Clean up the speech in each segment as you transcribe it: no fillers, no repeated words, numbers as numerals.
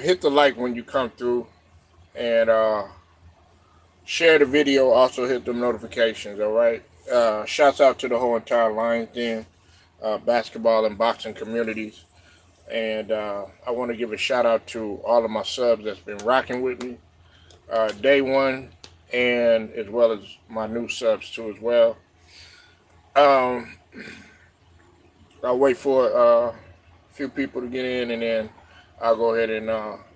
Hit the like when you come through and share the video. Also hit the notifications. All right. Shouts out to the whole entire Lions Den basketball and boxing communities. And I want to give a shout out to all of my subs that's been rocking with me day one, and as well as my new subs too as well. Um, I'll wait for a few people to get in, and then I'll go ahead and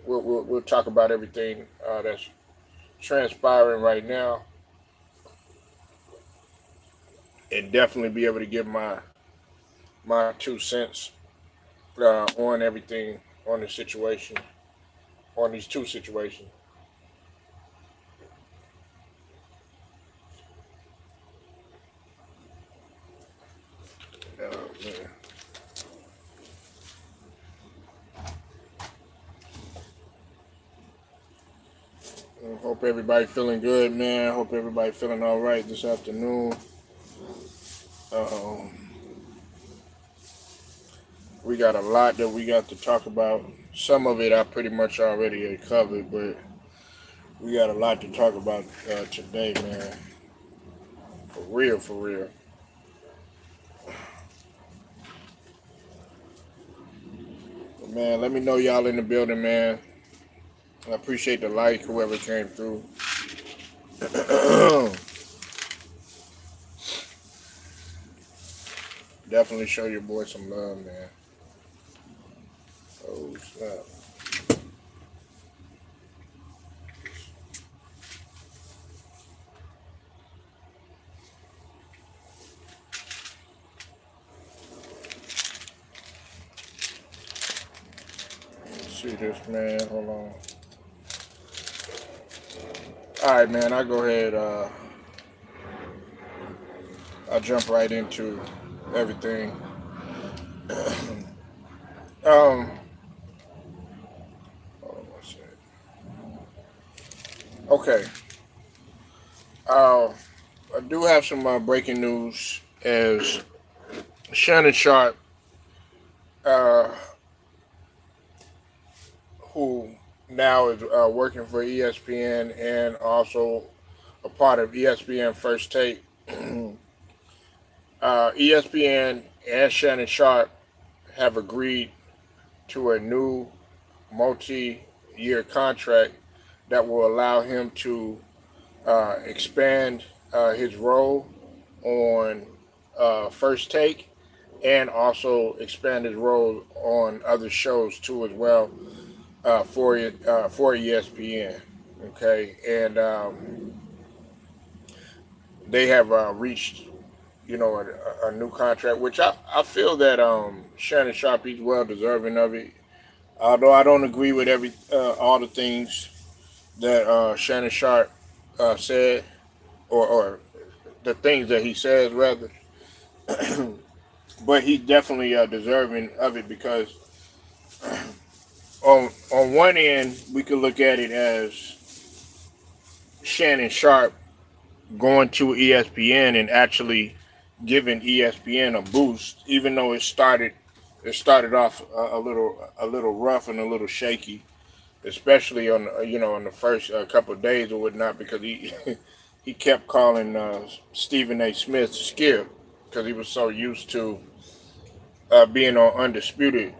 we'll talk about everything that's transpiring right now, and definitely be able to give my 2 cents on everything on the situation, on these two situations. Man. Hope everybody feeling good, man. Hope everybody feeling all right this afternoon. Um, we got a lot that we got to talk about. Some of it I pretty much already covered, but we got a lot to talk about today, man. For real, for real. But man, let me know y'all in the building, man. I appreciate the like, whoever came through. Definitely show your boy some love, man. Oh, snap. Let's see this, man. Hold on. All right, man. I'll go ahead. I'll jump right into everything. um, hold on one second. Okay. Uh, I do have some breaking news as Shannon Sharpe, uh, who now is working for ESPN and also a part of ESPN First Take. ESPN and Shannon Sharpe have agreed to a new multi-year contract that will allow him to expand his role on First Take and also expand his role on other shows too as well for ESPN. Okay, and they have reached a new contract, which I feel that Shannon Sharpe is well deserving of it. Although I don't agree with every all the things that Shannon Sharpe said, or the things that he says rather, but he's definitely deserving of it because on one end we could look at it as Shannon Sharpe going to ESPN and actually giving ESPN a boost, even though it started off a little rough and a little shaky, especially on on the first couple of days or whatnot, because he he kept calling Stephen A. Smith Skip because he was so used to being on Undisputed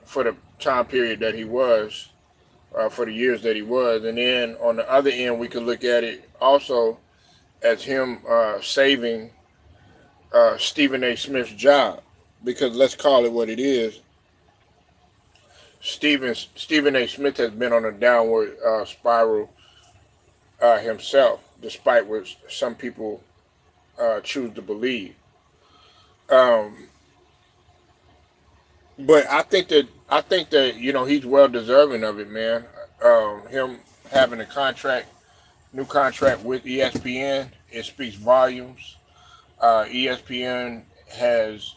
for the time period that he was, for the years that he was. And then on the other end, we could look at it also as him saving Stephen A. Smith's job, because let's call it what it is. Stephen A. Smith has been on a downward spiral himself, despite what some people choose to believe. Um, but I think that he's well deserving of it, man. Him having a new contract with ESPN, it speaks volumes. ESPN has,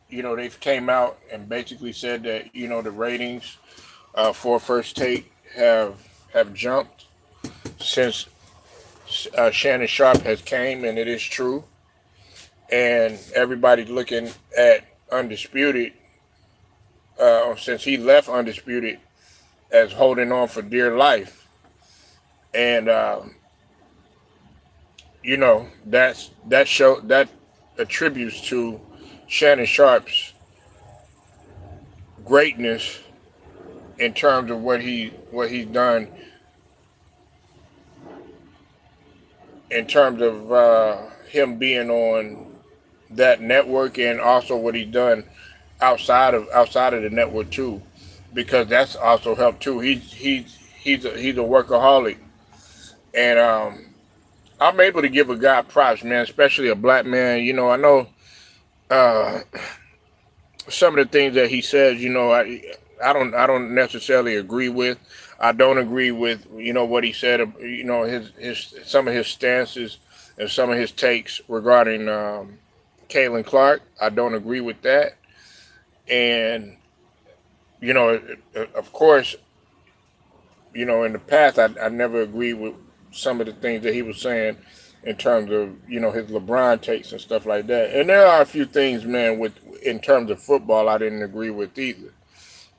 they've came out and basically said that the ratings for First Take have jumped since Shannon Sharpe has came, and it is true. And everybody's looking at Undisputed since he left Undisputed, as holding on for dear life. And that attributes to Shannon Sharpe's greatness in terms of what he's done in terms of him being on that network, and also what he's done outside of the network too, because that's also helped too. He's a workaholic, and I'm able to give a guy props, man, especially a black man. I know uh, some of the things that he says. I don't necessarily agree with. I don't agree with what he said. His some of his stances and some of his takes regarding Caitlin Clark. I don't agree with that. And of course, in the past, I never agreed with some of the things that he was saying in terms of his LeBron takes and stuff like that. And there are a few things, man, with in terms of football, I didn't agree with either.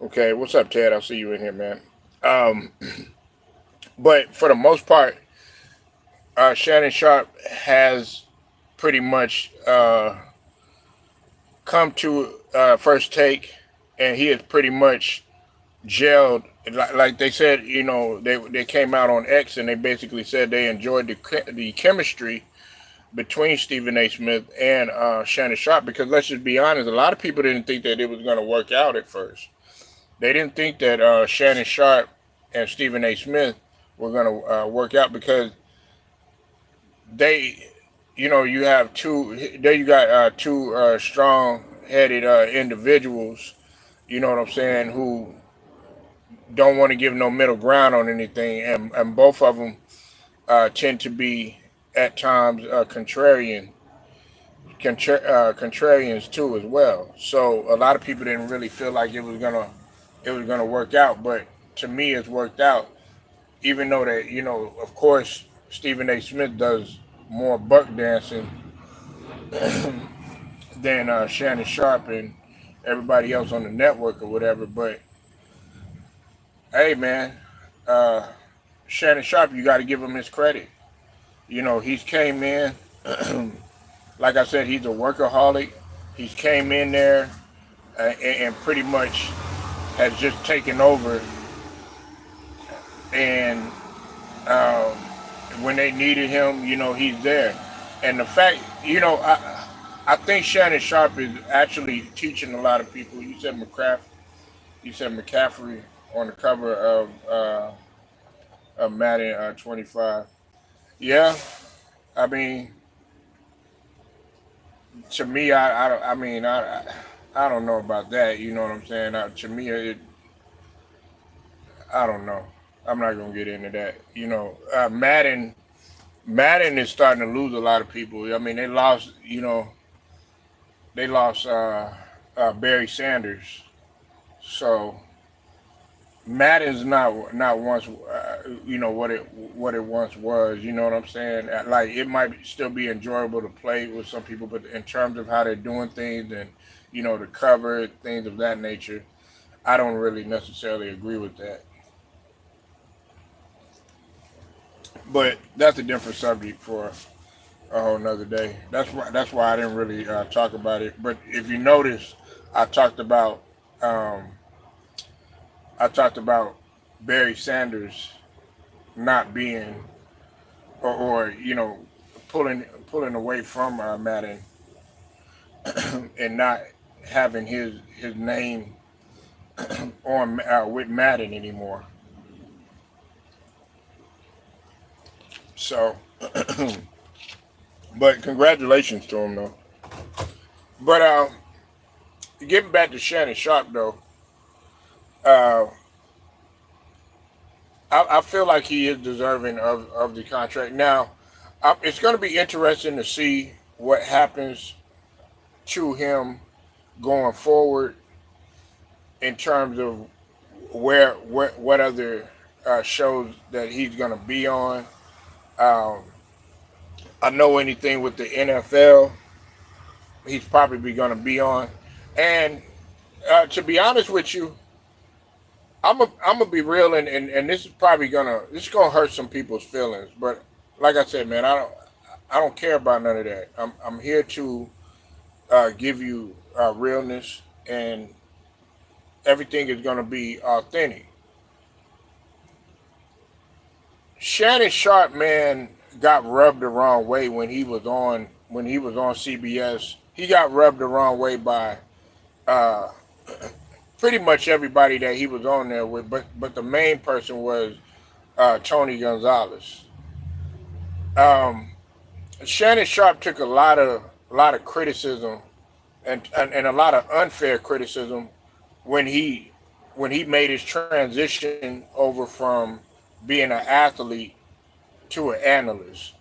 Okay, what's up, Ted? I'll see you in here, man. Um, but for the most part, Shannon Sharpe has pretty much come to first take, and he has pretty much gelled. Like they said, they came out on X and they basically said they enjoyed the chemistry between Stephen A. Smith and Shannon Sharpe, because let's just be honest, a lot of people didn't think that it was going to work out at first. They didn't think that Shannon Sharpe and Stephen A. Smith were going to work out, because they, you have two, there you got two strong-headed individuals, you know what I'm saying, who don't want to give no middle ground on anything, and both of them tend to be at times contrarians too as well. So a lot of people didn't really feel like it was gonna work out, but to me, it's worked out. Even though that of course, Stephen A. Smith does more buck dancing than Shannon Sharpe and everybody else on the network or whatever. But hey, man, uh, Shannon Sharpe, you got to give him his credit. He's came in, like I said, he's a workaholic. He's came in there and pretty much has just taken over. And um, when they needed him, he's there. And the fact, I think Shannon Sharpe is actually teaching a lot of people. You said McCaffrey on the cover of Madden 25. Yeah, I mean, to me, I don't know about that. You know what I'm saying? To me, I don't know. I'm not gonna get into that. Madden is starting to lose a lot of people. I mean, they lost Barry Sanders. So Madden's not once what it once was. You know what I'm saying? Like, it might still be enjoyable to play with some people, but in terms of how they're doing things and the cover things of that nature, I don't really necessarily agree with that. But that's a different subject for a whole nother day. That's why I didn't really talk about it. But if you notice, I talked about um, I talked about Barry Sanders not being, or pulling away from Madden and not having his name on with Madden anymore. So, but congratulations to him though. But getting back to Shannon Sharpe though, uh, I feel like he is deserving of the contract. Now, it's going to be interesting to see what happens to him going forward in terms of what other shows that he's going to be on. Um, I know anything with the NFL, he's probably going to be on, and To be honest with you, I'm gonna be real, and this is gonna hurt some people's feelings. But like I said, man, I don't care about none of that. I'm here to give you realness, and everything is gonna be authentic. Shannon Sharpe, man, got rubbed the wrong way when he was on CBS. He got rubbed the wrong way by uh, pretty much everybody that he was on there with, but the main person was Tony Gonzalez. Um, Shannon Sharpe took a lot of criticism and a lot of unfair criticism when he made his transition over from being an athlete to an analyst.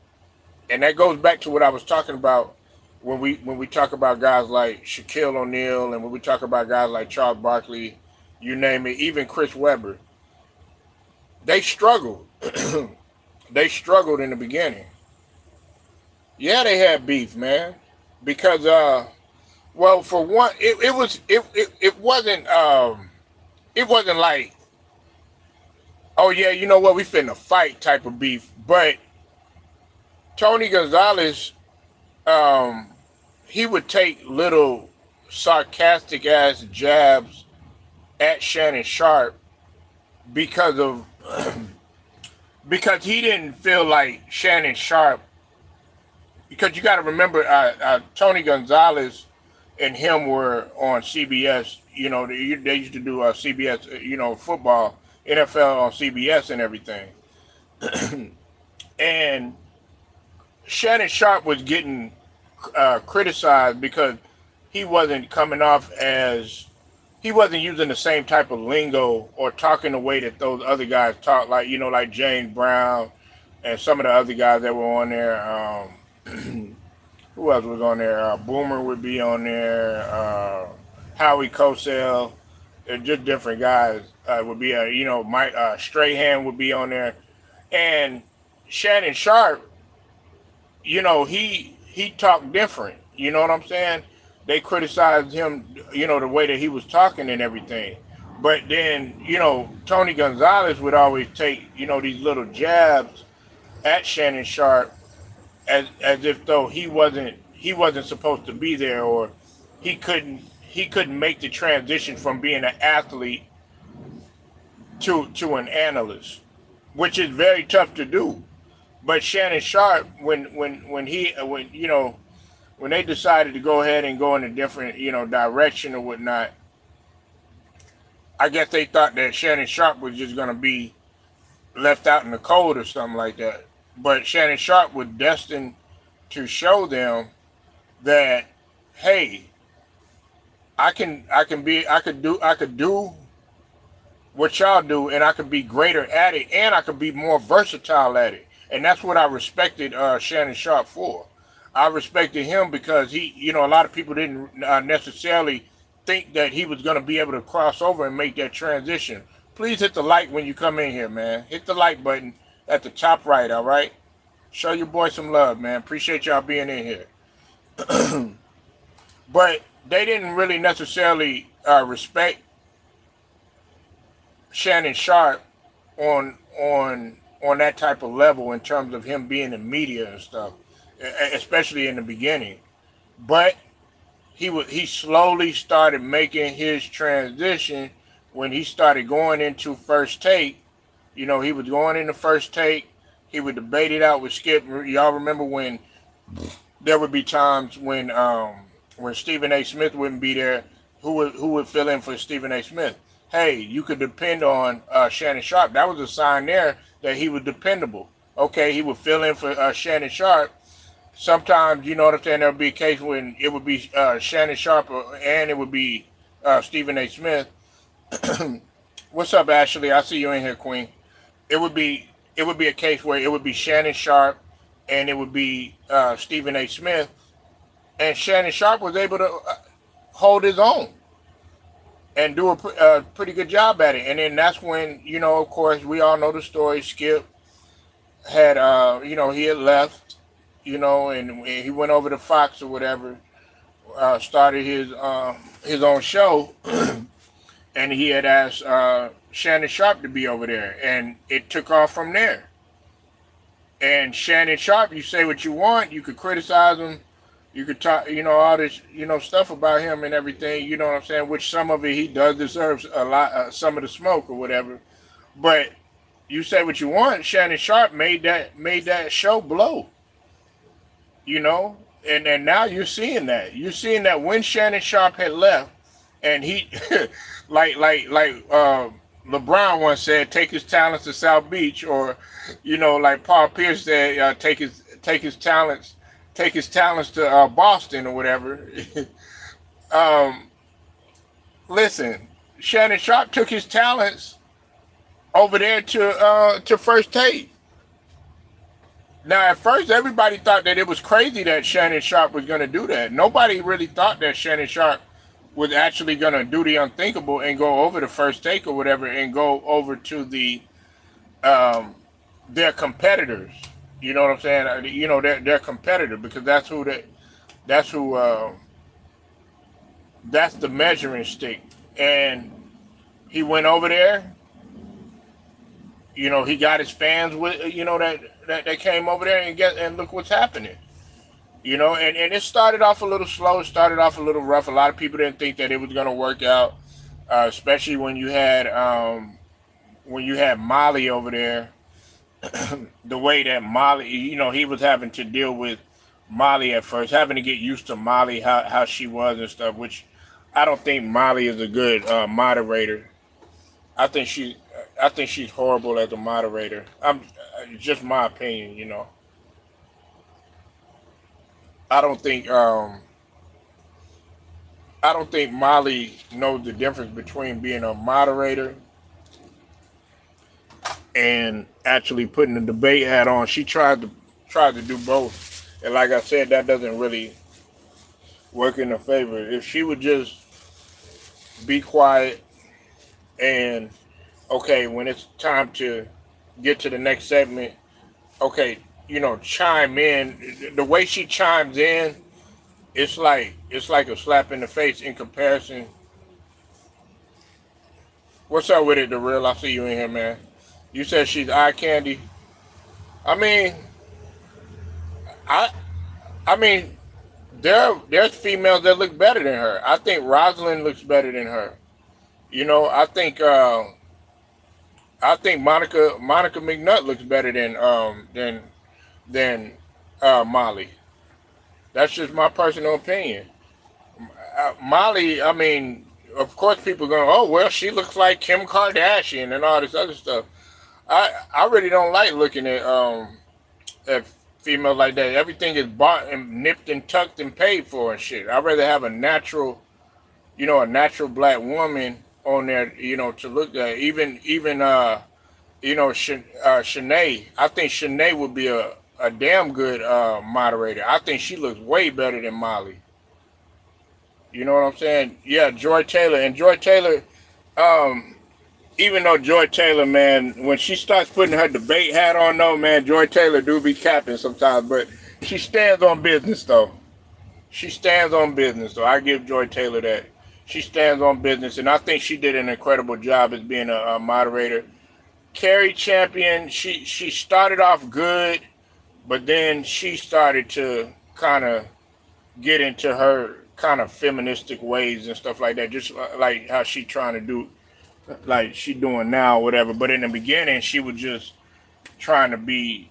And that goes back to what I was talking about when we talk about guys like Shaquille O'Neal and when we talk about guys like Charles Barkley, you name it, even Chris Webber, they struggled. They struggled in the beginning. Yeah, they had beef, man, because well, for one, it wasn't like, oh yeah, you know what, we finna fight type of beef, but Tony Gonzalez, um, he would take little sarcastic ass jabs at Shannon Sharpe because of because he didn't feel like Shannon Sharpe. Because you got to remember, Tony Gonzalez and him were on CBS. You know, they used to do CBS, football, NFL on CBS and everything. And Shannon Sharpe was getting criticized because he wasn't coming off as he wasn't using the same type of lingo or talking the way that those other guys talk, like like James Brown and some of the other guys that were on there. Who else was on there? Boomer would be on there. Howie Cosell, just different guys would be. Mike Strahan would be on there, and Shannon Sharpe. He talked different. You know what I'm saying? They criticized him, the way that he was talking and everything. But then, Tony Gonzalez would always take, these little jabs at Shannon Sharpe as if though he wasn't supposed to be there, or he couldn't make the transition from being an athlete to an analyst, which is very tough to do. But Shannon Sharpe, when they decided to go ahead and go in a different direction or whatnot, I guess they thought that Shannon Sharpe was just gonna be left out in the cold or something like that. But Shannon Sharpe was destined to show them that, hey, I could do what y'all do, and I could be greater at it, and I could be more versatile at it. And that's what I respected Shannon Sharpe for. I respected him because a lot of people didn't necessarily think that he was going to be able to cross over and make that transition. Please hit the like when you come in here, man. Hit the like button at the top right, all right? Show your boy some love, man. Appreciate y'all being in here. But they didn't really necessarily respect Shannon Sharpe on that type of level in terms of him being in media and stuff, especially in the beginning. But he slowly started making his transition when he started going into First Take. He was going into First Take. He would debate it out with Skip. Y'all remember when there would be times when Stephen A. Smith wouldn't be there, who would fill in for Stephen A. Smith? Hey, you could depend on Shannon Sharpe. That was a sign there that he was dependable. Okay, he would fill in for Shannon Sharpe. Sometimes, you know what I'm saying, there would be a case when it would be Shannon Sharpe and it would be Stephen A. Smith. What's up, Ashley? I see you in here, Queen. It would be a case where it would be Shannon Sharpe and it would be Stephen A. Smith, and Shannon Sharpe was able to hold his own and do a pretty good job at it. And then that's when, of course, we all know the story. Skip had, he had left, and he went over to Fox or whatever, started his his own show, and he had asked Shannon Sharpe to be over there, and it took off from there. And Shannon Sharpe, you say what you want, you could criticize him, you could talk, all this, stuff about him and everything. You know what I'm saying? Which some of it he does deserve a lot, some of the smoke or whatever. But you say what you want. Shannon Sharpe made that show blow. And then now you're seeing that. You're seeing that when Shannon Sharpe had left, and he, like LeBron once said, take his talents to South Beach, or, like Paul Pierce said, take his talents to Boston or whatever. um, Listen, Shannon Sharpe took his talents over there to First Take. Now, at first, everybody thought that it was crazy that Shannon Sharpe was going to do that. Nobody really thought that Shannon Sharpe was actually going to do the unthinkable and go over the First Take or whatever, and go over to their competitors. You know what I'm saying? Their competitor, because that's the measuring stick. And he went over there. He got his fans with that came over there, and look what's happening. And it started off a little slow, it started off a little rough. A lot of people didn't think that it was gonna work out, especially when you had Molly over there. The way that Molly, he was having to deal with Molly at first, having to get used to Molly, how she was and stuff, which I don't think Molly is a good moderator. I think she's horrible as a moderator. Just my opinion. I don't think Molly knows the difference between being a moderator and actually putting the debate hat on. She tried to do both, and like I said, that doesn't really work in her favor. If she would just be quiet and, okay, when it's time to get to the next segment, okay, chime in. The way she chimes in, it's like a slap in the face in comparison. What's up with it, the real? I see you in here, man. You said she's eye candy. I mean, I I mean, there's females that look better than her. I think Rosalind looks better than her. I think Monica McNutt looks better than Molly. That's just my personal opinion. Molly, I mean, of course, people going, oh well, she looks like Kim Kardashian and all this other stuff. I really don't like looking at females like that. Everything is bought and nipped and tucked and paid for and shit. I'd rather have a natural black woman on there, to look at. Shanae. I think Shanae would be a damn good moderator. I think she looks way better than Molly. You know what I'm saying? Yeah, Joy Taylor. And Joy Taylor, even though Joy Taylor, man, when she starts putting her debate hat on, though, man, Joy Taylor do be capping sometimes, but she stands on business, though. She stands on business, though. I give Joy Taylor that. She stands on business, and I think she did an incredible job as being a moderator. Carrie Champion, she started off good, but then she started to kind of get into her kind of feministic ways and stuff like that, just like how she trying to do, like she doing now, or whatever. But in the beginning, she was just trying to be,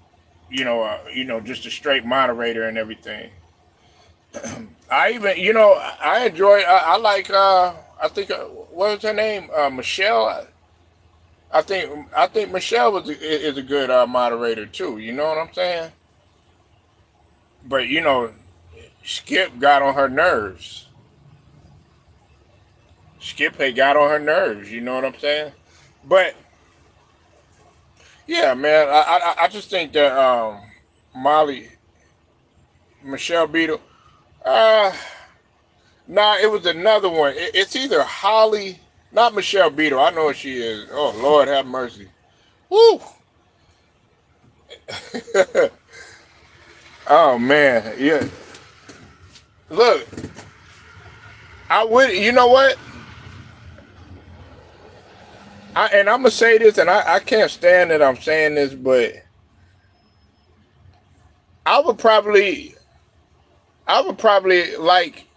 just a straight moderator and everything. I enjoy. I like. I think what was her name? Michelle. I think Michelle is a good moderator too. You know what I'm saying? But Skip got on her nerves. Skip had got on her nerves. You know what I'm saying? But yeah, man, I just think that Molly, Michelle Beadle, uh, nah, it was another one. It's either Holly, not Michelle Beadle. I know what she is. Oh Lord, have mercy. Woo. Oh man, yeah. Look, I would, you know what? And I'm gonna say this, and I can't stand that I'm saying this, but I would probably, I would probably like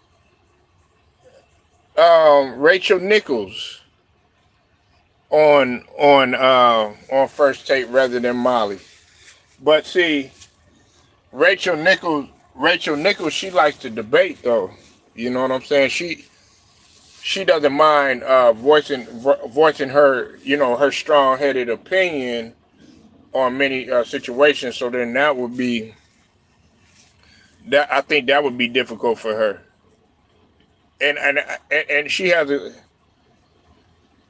Rachel Nichols on First Take rather than Molly. But see, Rachel Nichols, Rachel Nichols, she likes to debate though. You know what I'm saying? She doesn't mind voicing her, you know, her strong headed opinion on many situations. So then that would be that. I think that would be difficult for her. And she has a.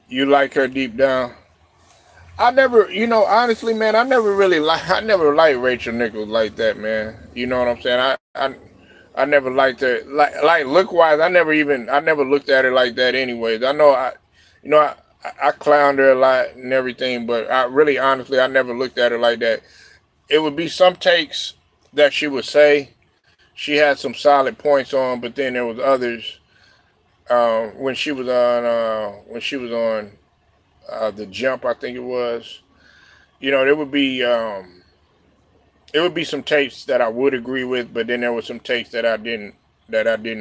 You like her deep down. I never, you know, honestly, man, I never liked Rachel Nichols like that, man. You know what I'm saying? I never liked her, like look wise. I never looked at her like that, anyways. I know, you know, I clowned her a lot and everything, but I really, honestly, I never looked at her like that. It would be some takes that she would say. She had some solid points on, but then there was others when she was on the jump, I think it was. You know, there would be some takes that I would agree with, but then there were some takes that I didn't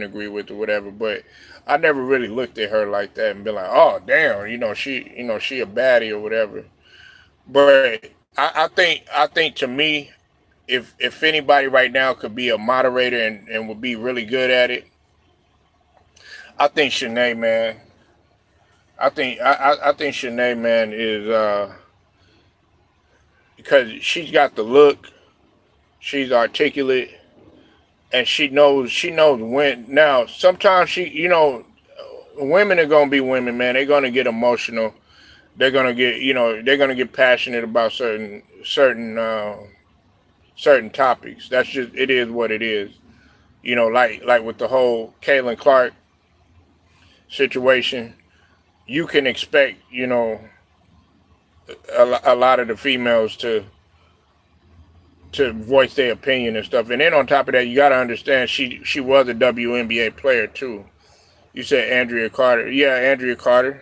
agree with or whatever. But I never really looked at her like that and be like, oh damn, she a baddie or whatever. But I think to me, if anybody right now could be a moderator and would be really good at it, I think Shanae, man. I think Shanae, man, is because she's got the look, she's articulate, and she knows when. Now sometimes women are gonna be women, man. They're gonna get emotional. They're gonna get passionate about certain topics. That's just it is what it is. You know, like with the whole Caitlin Clark situation, you can expect, a lot of the females to voice their opinion and stuff. And then on top of that, you got to understand she was a WNBA player too. You said Andrea Carter, yeah, Andrea Carter.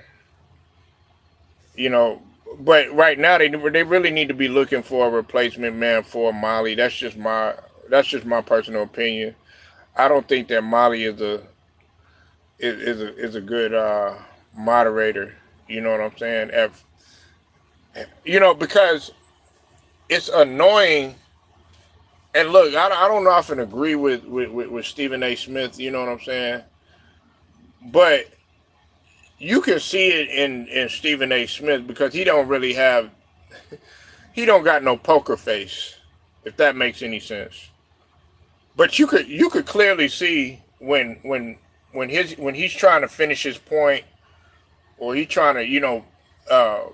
You know, but right now they really need to be looking for a replacement man for Molly. That's just my personal opinion. I don't think that Molly is a good moderator. You know what I'm saying? Because it's annoying. And look, I don't often agree with Stephen A. Smith. You know what I'm saying? But you can see it in Stephen A. Smith because he don't got no poker face, if that makes any sense. But you could clearly see when he's trying to finish his point, or he's trying to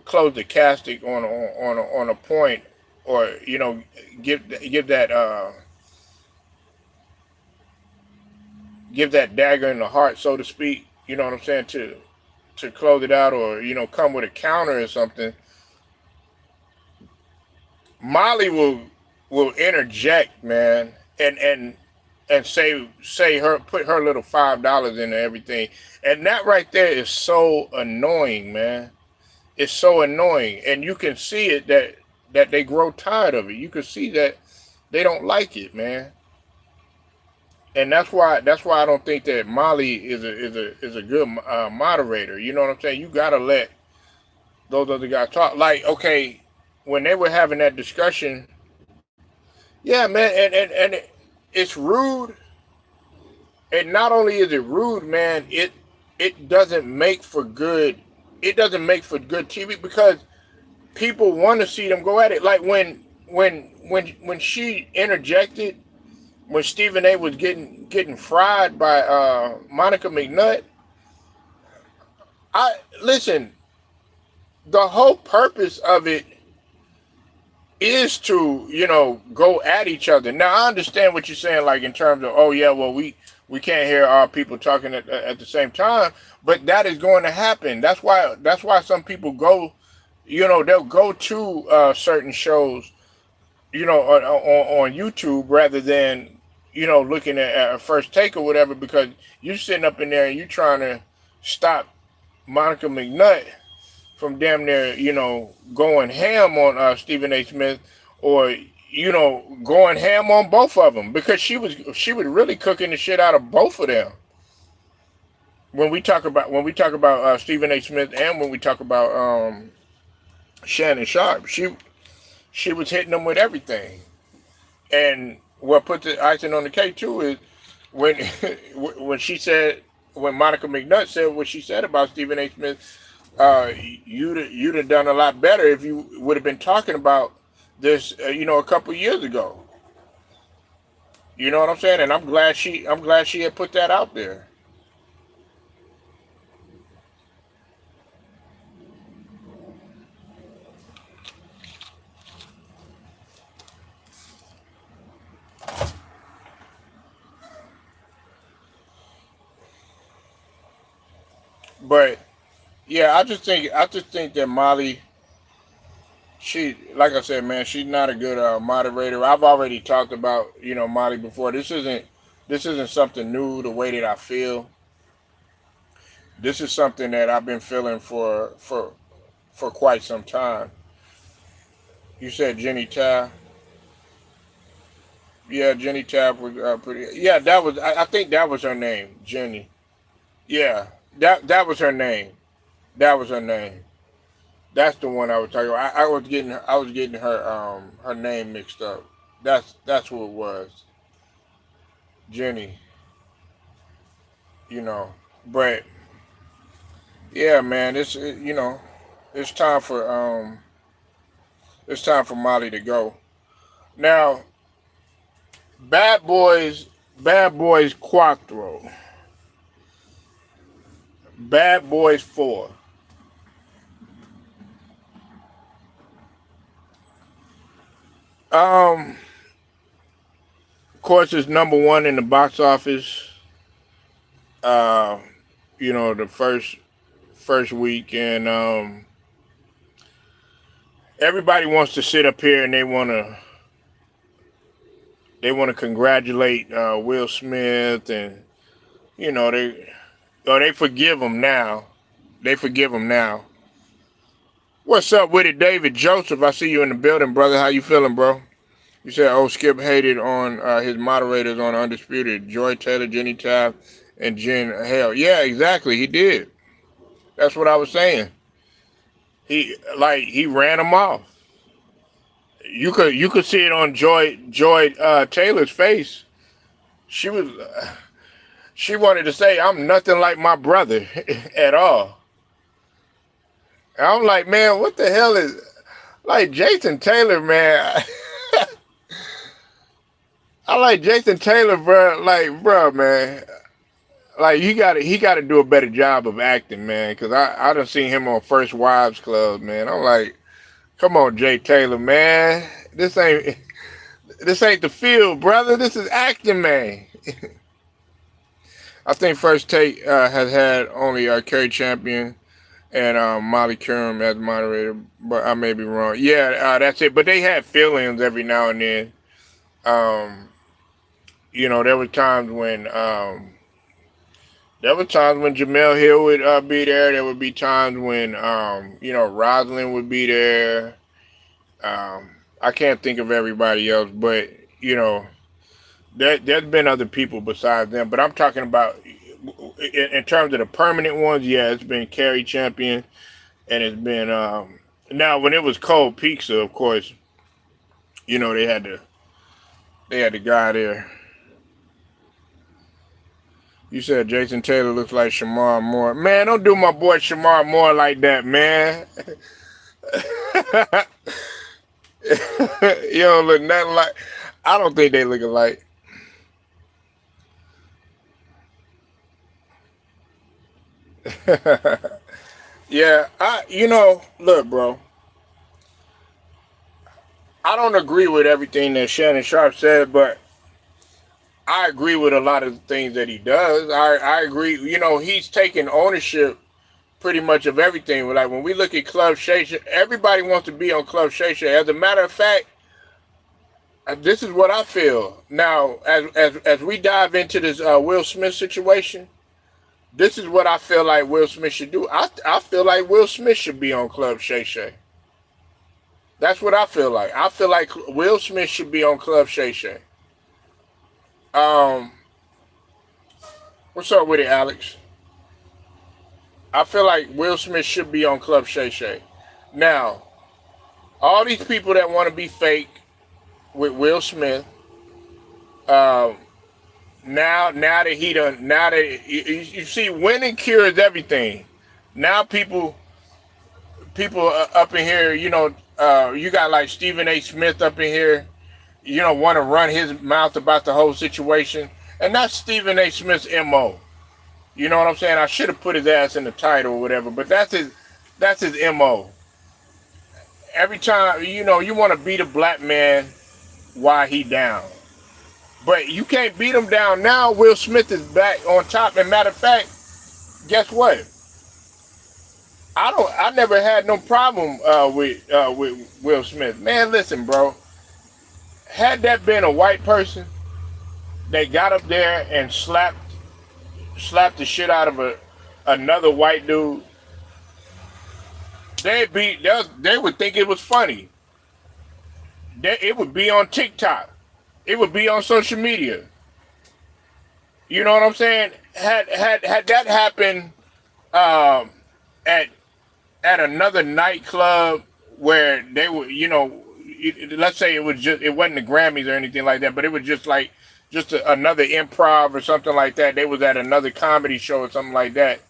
close the castic on a point, or give that dagger in the heart, so to speak. You know what I'm saying, to close it out, or come with a counter or something. Molly will interject, man, and say her put her little $5 into everything, and that right there is so annoying, man. It's so annoying, and you can see it that they grow tired of it. You can see that they don't like it, man. And that's why I don't think that Molly is a good moderator. You know what I'm saying? You gotta let those other guys talk. Like, okay, when they were having that discussion, yeah, man, and it's rude. And not only is it rude, man, it doesn't make for good. It doesn't make for good TV because people want to see them go at it. Like when she interjected when Stephen A. was getting fried by Monica McNutt. I listen. The whole purpose of it is to go at each other. Now I understand what you're saying, like in terms of, oh yeah, well we can't hear our people talking at the same time, but that is going to happen. That's why some people go, they'll go to certain shows, on YouTube rather than looking at a first take or whatever, because you sitting up in there and you trying to stop Monica McNutt from damn near, going ham on Stephen A. Smith, or going ham on both of them, because she was really cooking the shit out of both of them. When we talk about Stephen A. Smith, and when we talk about Shannon Sharpe, she was hitting them with everything. And what put the icing on the cake too is when when Monica McNutt said what she said about Stephen A. Smith. You'd have done a lot better if you would have been talking about this, a couple years ago. You know what I'm saying? And I'm glad she had put that out there. But yeah, I just think that Molly, she, like I said, man, she's not a good moderator. I've already talked about Molly before. This isn't something new. The way that I feel, this is something that I've been feeling for quite some time. You said Jenny Tab. Yeah, Jenny Tab was pretty. Yeah, that was. I think that was her name, Jenny. Yeah, that was her name. That was her name. That's the one I was talking about. I was getting her name mixed up. That's who it was, Jenny. You know, but yeah, man, it's time for Molly to go. Now, Bad Boys Quattro, Bad Boys 4. Of course, it's number one in the box office. Uh, the first week, and everybody wants to sit up here and they want to congratulate Will Smith, and they forgive him now. They forgive him now. What's up with it, David Joseph? I see you in the building, brother. How you feeling, bro? You said, "Oh, Skip hated on his moderators on Undisputed, Joy Taylor, Jenny Tab, and Jen Hale." Yeah, exactly. He did. That's what I was saying. He ran them off. You could see it on Joy Taylor's face. She was she wanted to say, "I'm nothing like my brother at all." And I'm like, man, what the hell is like Jason Taylor, man? I like Jason Taylor, bro. Like, bro, man. Like, he got to do a better job of acting, man. Cause I done seen him on First Wives Club, man. I'm like, come on, Jay Taylor, man. This ain't the field, brother. This is acting, man. I think First Take has had only Kerry Champion and Molly Curran as moderator, but I may be wrong. Yeah, that's it. But they had fill-ins every now and then. Um, there were times when Jamel Hill would be there. There would be times when Rosalind would be there. I can't think of everybody else, but there's been other people besides them. But I'm talking about in terms of the permanent ones. Yeah, it's been Kerry Champion, and it's been now when it was Cold Pizza, of course, they had the guy there. You said Jason Taylor looks like Shamar Moore. Man, don't do my boy Shamar Moore like that, man. You don't look nothing like. I don't think they look alike. Yeah, look, bro. I don't agree with everything that Shannon Sharpe said, but I agree with a lot of the things that he does. I agree. He's taking ownership pretty much of everything. Like when we look at Club Shay Shay, everybody wants to be on Club Shay Shay. As a matter of fact, This is what I feel. Now, as we dive into this Will Smith situation, this is what I feel like Will Smith should do. I feel like Will Smith should be on Club Shay Shay. That's what I feel like. I feel like Will Smith should be on Club Shay Shay. Um, what's up with it, Alex? I feel like Will Smith should be on Club Shay Shay. Now, all these people that want to be fake with Will Smith, now that he done, now that you see, winning cures everything. Now people up in here, you got like Stephen A. Smith up in here, want to run his mouth about the whole situation, and that's Stephen A. Smith's MO. You know what I'm saying? I should have put his ass in the title or whatever, but that's his MO. Every time, you want to beat a black man while he down. But you can't beat him down now. Will Smith is back on top. And matter of fact, guess what? I never had no problem with Will Smith. Man, listen, bro. Had that been a white person that got up there and slapped the shit out of another white dude, they would think it was funny. It would be on TikTok. It would be on social media. You know what I'm saying? Had that happened at another nightclub where they were, let's say it wasn't the Grammys or anything like that, but it was just another improv or something like that. They was at another comedy show or something like that.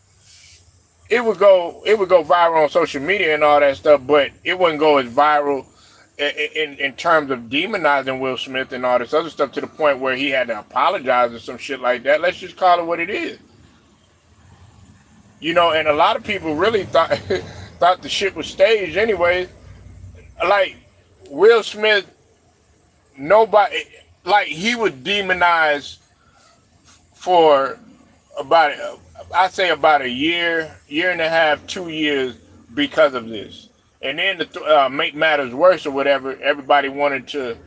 It would go viral on social media and all that stuff, but it wouldn't go as viral in terms of demonizing Will Smith and all this other stuff to the point where he had to apologize or some shit like that. Let's just call it what it is. And a lot of people really thought the shit was staged anyway. Like Will Smith, nobody, like he was demonized for about a year and a half, 2 years because of this. And then to make matters worse or whatever, everybody wanted to,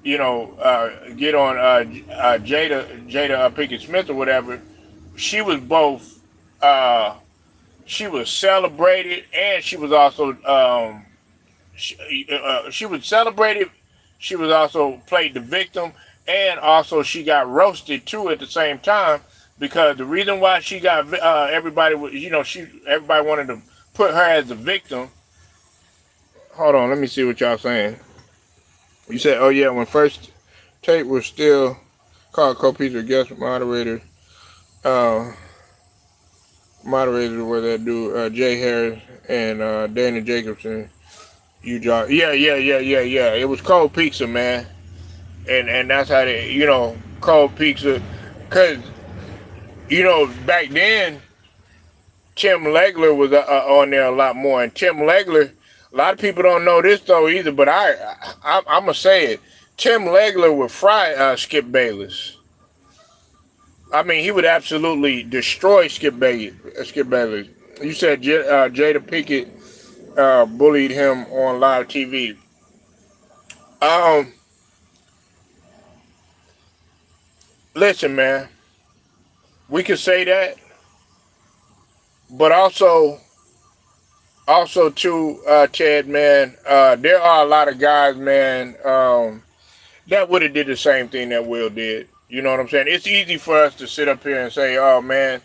get on Jada Pinkett Smith or whatever. She was both, she was celebrated and she was also, she was celebrated. She was also played the victim, and also she got roasted too at the same time. Because the reason why she got everybody wanted to put her as a victim. Hold on, let me see what y'all saying. You said, oh yeah, when first tape was still called co-feature guest moderator. Moderators were that dude Jay Harris and Dana Jacobson. Yeah. It was cold pizza, man, and that's how they, cold pizza, cause. Back then, Tim Legler was on there a lot more. And Tim Legler, a lot of people don't know this though either, but I'm going to say it. Tim Legler would fry Skip Bayless. I mean, he would absolutely destroy Skip Bayless. You said Jada Pinkett bullied him on live TV. Listen, man. We could say that, but also too, Ted, man, there are a lot of guys, man, that would have did the same thing that Will did. You know what I'm saying? It's easy for us to sit up here and say, oh, man,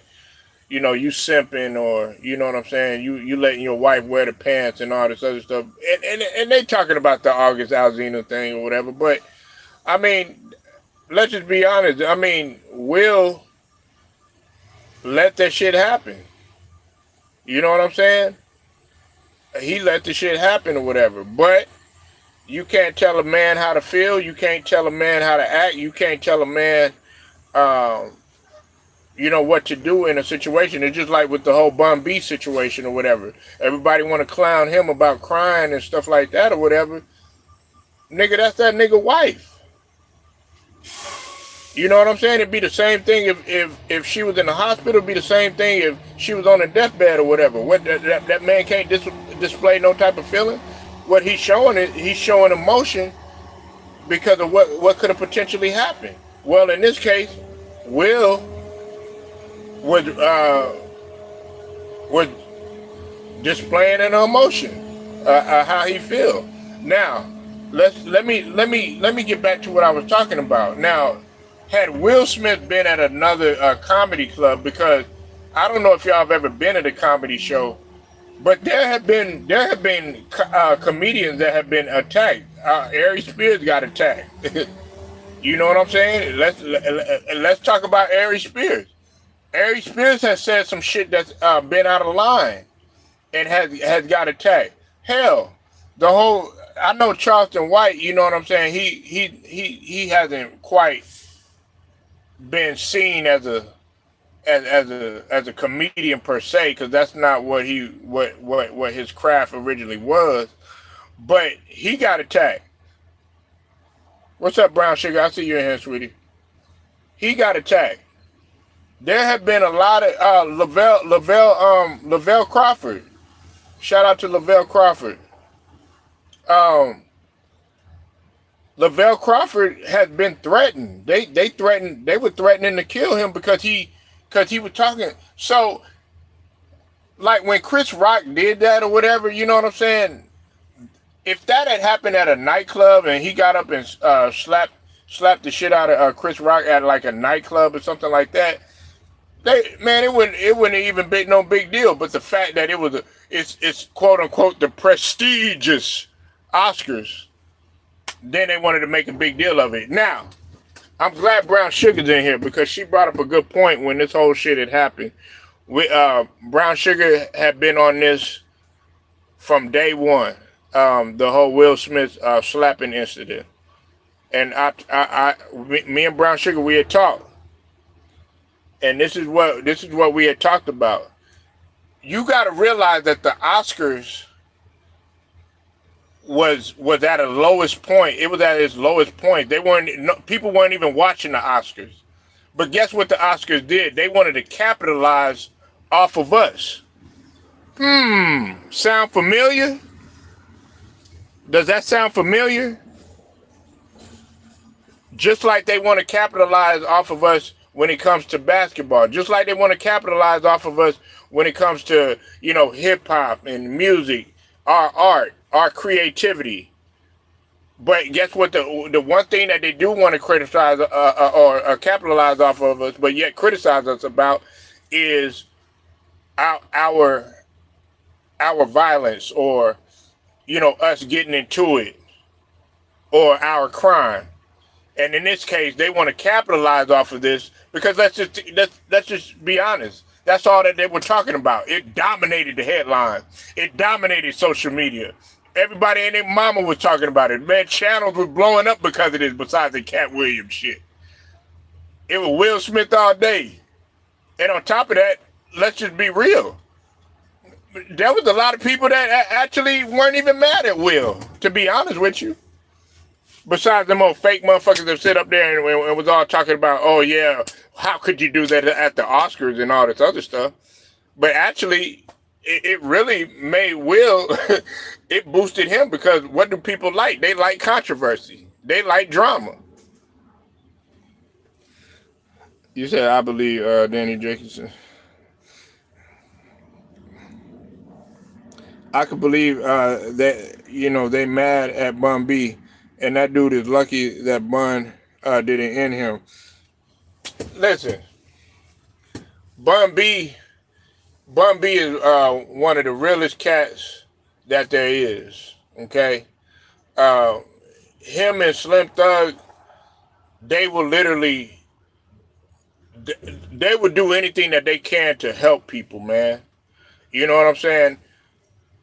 you simping, or, you know what I'm saying, you letting your wife wear the pants and all this other stuff. And they talking about the August Alsina thing or whatever, but, I mean, let's just be honest. I mean, Will let that shit happen. You know what I'm saying? He let the shit happen or whatever. But you can't tell a man how to feel. You can't tell a man how to act. You can't tell a man, what to do in a situation. It's just like with the whole Bun B situation or whatever. Everybody want to clown him about crying and stuff like that or whatever. Nigga, that's that nigga wife. You know what I'm saying? It'd be the same thing if she was in the hospital. It'd be the same thing if she was on a deathbed or whatever. What that man can't display no type of feeling. What he's showing emotion because of what could have potentially happened. Well, in this case, Will was displaying an emotion, how he feel. Now, let me get back to what I was talking about. Now, had Will Smith been at another comedy club, because I don't know if y'all have ever been at a comedy show, but there have been comedians that have been attacked. Ari Spears got attacked. You know what I'm saying? Let's talk about Ari Spears. Ari Spears has said some shit that's been out of line and has got attacked. Hell, the whole, I know Charleston White. You know what I'm saying? He hasn't quite been seen as a comedian per se, because that's not what his craft originally was. But he got attacked. What's up, Brown Sugar? I see you in here, sweetie. He got attacked. There have been a lot of Lavelle Crawford. Shout out to Lavelle Crawford. Lavelle Crawford has been threatened. They were threatening to kill him because he was talking. So, like when Chris Rock did that or whatever, you know what I'm saying? If that had happened at a nightclub and he got up and slapped the shit out of Chris Rock at like a nightclub or something like that, it wouldn't even be no big deal. But the fact that it's quote unquote the prestigious Oscars, then they wanted to make a big deal of it. Now, I'm glad Brown Sugar's in here, because she brought up a good point when this whole shit had happened. Brown Sugar had been on this from day one. The whole Will Smith slapping incident, and me and Brown Sugar, we had talked, and this is what we had talked about. You got to realize that the Oscars was at a lowest point. It was at its lowest point. People weren't even watching the Oscars. But guess what the Oscars did? They wanted to capitalize off of us. Sound familiar? Does that sound familiar? Just like they want to capitalize off of us when it comes to basketball. Just like they want to capitalize off of us when it comes to, hip hop and music, our art, our creativity. But guess what? The one thing that they do want to criticize or capitalize off of us, but yet criticize us about, is our violence, or us getting into it, or our crime. And in this case, they want to capitalize off of this, because let's just be honest. That's all that they were talking about. It dominated the headlines. It dominated social media. Everybody and their mama was talking about it. Man, channels was blowing up because of this, besides the Cat Williams shit. It was Will Smith all day. And on top of that, let's just be real. There was a lot of people that actually weren't even mad at Will, to be honest with you. Besides them old fake motherfuckers that sit up there and was all talking about, oh yeah, how could you do that at the Oscars and all this other stuff. But actually, it really made Will, it boosted him, because what do people like? They like controversy. They like drama. You said, I believe Danny Jacobson. I could believe that, they mad at Bun B, and that dude is lucky that Bun didn't end him. Listen, Bun B is one of the realest cats that there is. Okay, him and Slim Thug, they will literally, they would do anything that they can to help people, man. You know what I'm saying?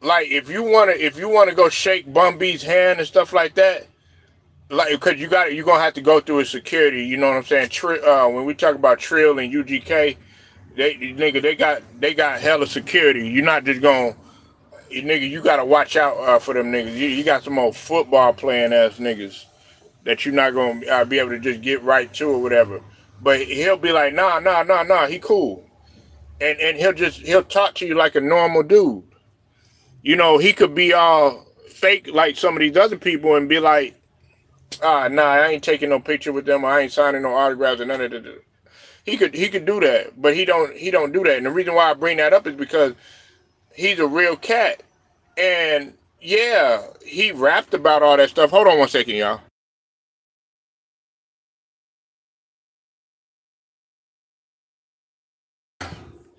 Like, if you wanna go shake Bun B's hand and stuff like that, like, because you're gonna have to go through a security. You know what I'm saying? When we talk about Trill and UGK, they got hella security. You're not just gonna, nigga, you gotta watch out for them niggas. You got some old football playing ass niggas that you're not gonna be able to just get right to or whatever. But he'll be like, nah, he cool, and he'll talk to you like a normal dude. He could be all fake like some of these other people and be like, Nah, I ain't taking no picture with them. I ain't signing no autographs or none of that. He could do that, but he don't do that. And the reason why I bring that up is because he's a real cat. And yeah, he rapped about all that stuff. Hold on one second, y'all.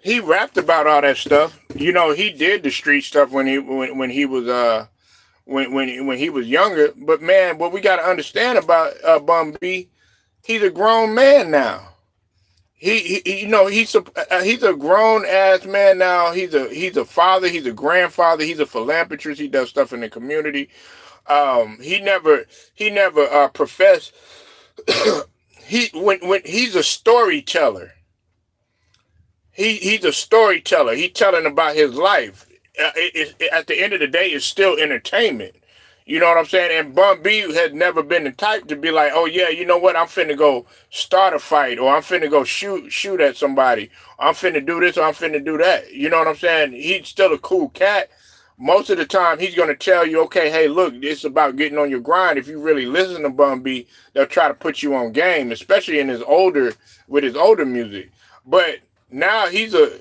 He rapped about all that stuff. He did the street stuff when he was when he was younger. But man, what we got to understand about Bun B, he's a grown man now. He's a grown ass man now. He's a father. He's a grandfather. He's a philanthropist. He does stuff in the community. He never professed. When he's a storyteller. He's a storyteller. He's telling about his life. At the end of the day, it's still entertainment. You know what I'm saying? And Bun B has never been the type to be like, oh yeah, you know what? I'm finna go start a fight, or I'm finna go shoot at somebody. Or I'm finna do this, or I'm finna do that. You know what I'm saying? He's still a cool cat. Most of the time, he's gonna tell you, okay, hey, look, it's about getting on your grind. If you really listen to Bun B, they'll try to put you on game, especially with his older music. But now he's a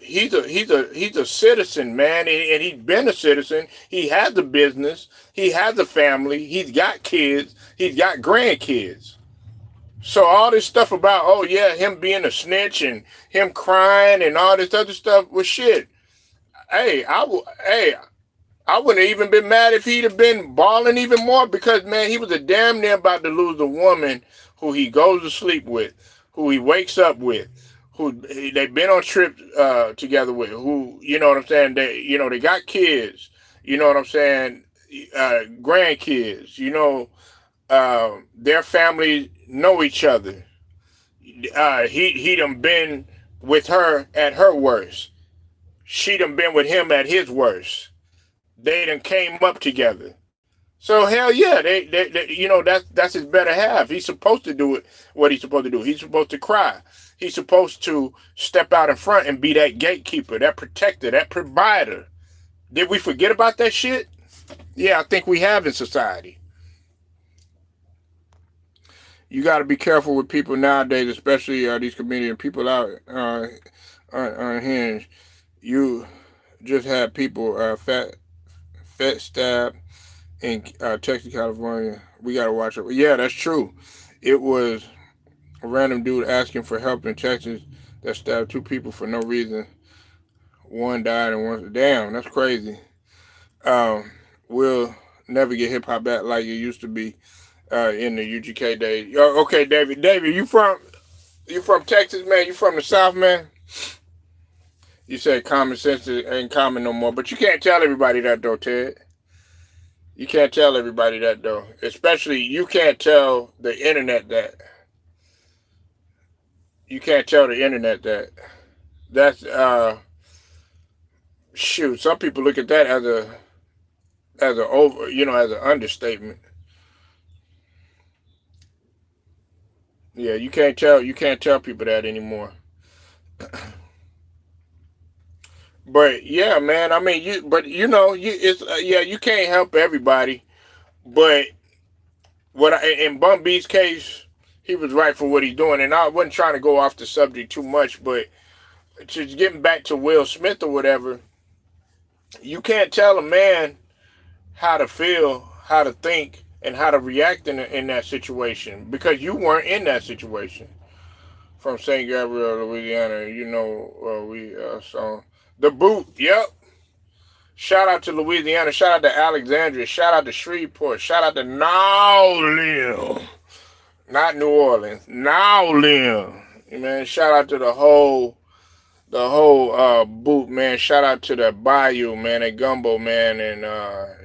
citizen, man, and he's been a citizen. He has a business, he has a family, he's got kids, he's got grandkids. So all this stuff about, oh yeah, him being a snitch and him crying and all this other stuff was shit. Hey, I wouldn't have even been mad if he'd have been balling even more, because man, he was a damn near about to lose a woman who he goes to sleep with, who he wakes up with, who they've been on trips together with, who, you know what I'm saying, they got kids, you know what I'm saying, grandkids, their families know each other. He done been with her at her worst. She done been with him at his worst. They done came up together. So hell yeah, that's his better half. He's supposed to do it. What he's supposed to do. He's supposed to cry. He's supposed to step out in front and be that gatekeeper, that protector, that provider. Did we forget about that shit? Yeah, I think we have in society. You got to be careful with people nowadays, especially these comedian people out unhinged. You just had people fat stab in Texas, California. We got to watch it. Yeah, that's true. It was a random dude asking for help in Texas that stabbed two people for no reason. One died and one... Damn, that's crazy. We'll never get hip hop back like it used to be in the UGK days. Okay, David. David, you from Texas, man? You from the South, man? You said common sense ain't common no more, but you can't tell everybody that though, Ted. You can't tell everybody that though. Especially you can't tell the internet that. You can't tell the internet that. That's shoot. Some people look at that as an understatement. Yeah, you can't tell people that anymore. But yeah, man. I mean, you can't help everybody. But in Bun B's case, he was right for what he's doing, and I wasn't trying to go off the subject too much, but just getting back to Will Smith or whatever, you can't tell a man how to feel, how to think, and how to react in that situation, because you weren't in that situation. From St. Gabriel, Louisiana, we saw the boot. Yep. Shout out to Louisiana. Shout out to Alexandria. Shout out to Shreveport. Shout out to Nowlin. Not New Orleans. Nowlin. Man, shout out to the whole boot, man. Shout out to the Bayou, man, at Gumbo, man, and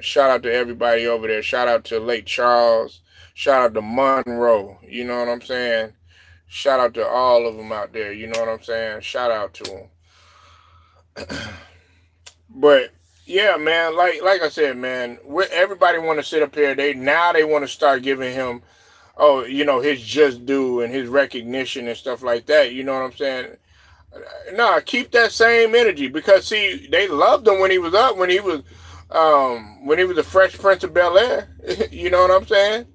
shout out to everybody over there. Shout out to Lake Charles. Shout out to Monroe. You know what I'm saying? Shout out to all of them out there. You know what I'm saying? Shout out to them. But yeah, man, like I said, man, everybody want to sit up here. They want to start giving him, his just due and his recognition and stuff like that. You know what I'm saying? Nah, keep that same energy, because see, they loved him when he was up, when he was the Fresh Prince of Bel-Air. You know what I'm saying?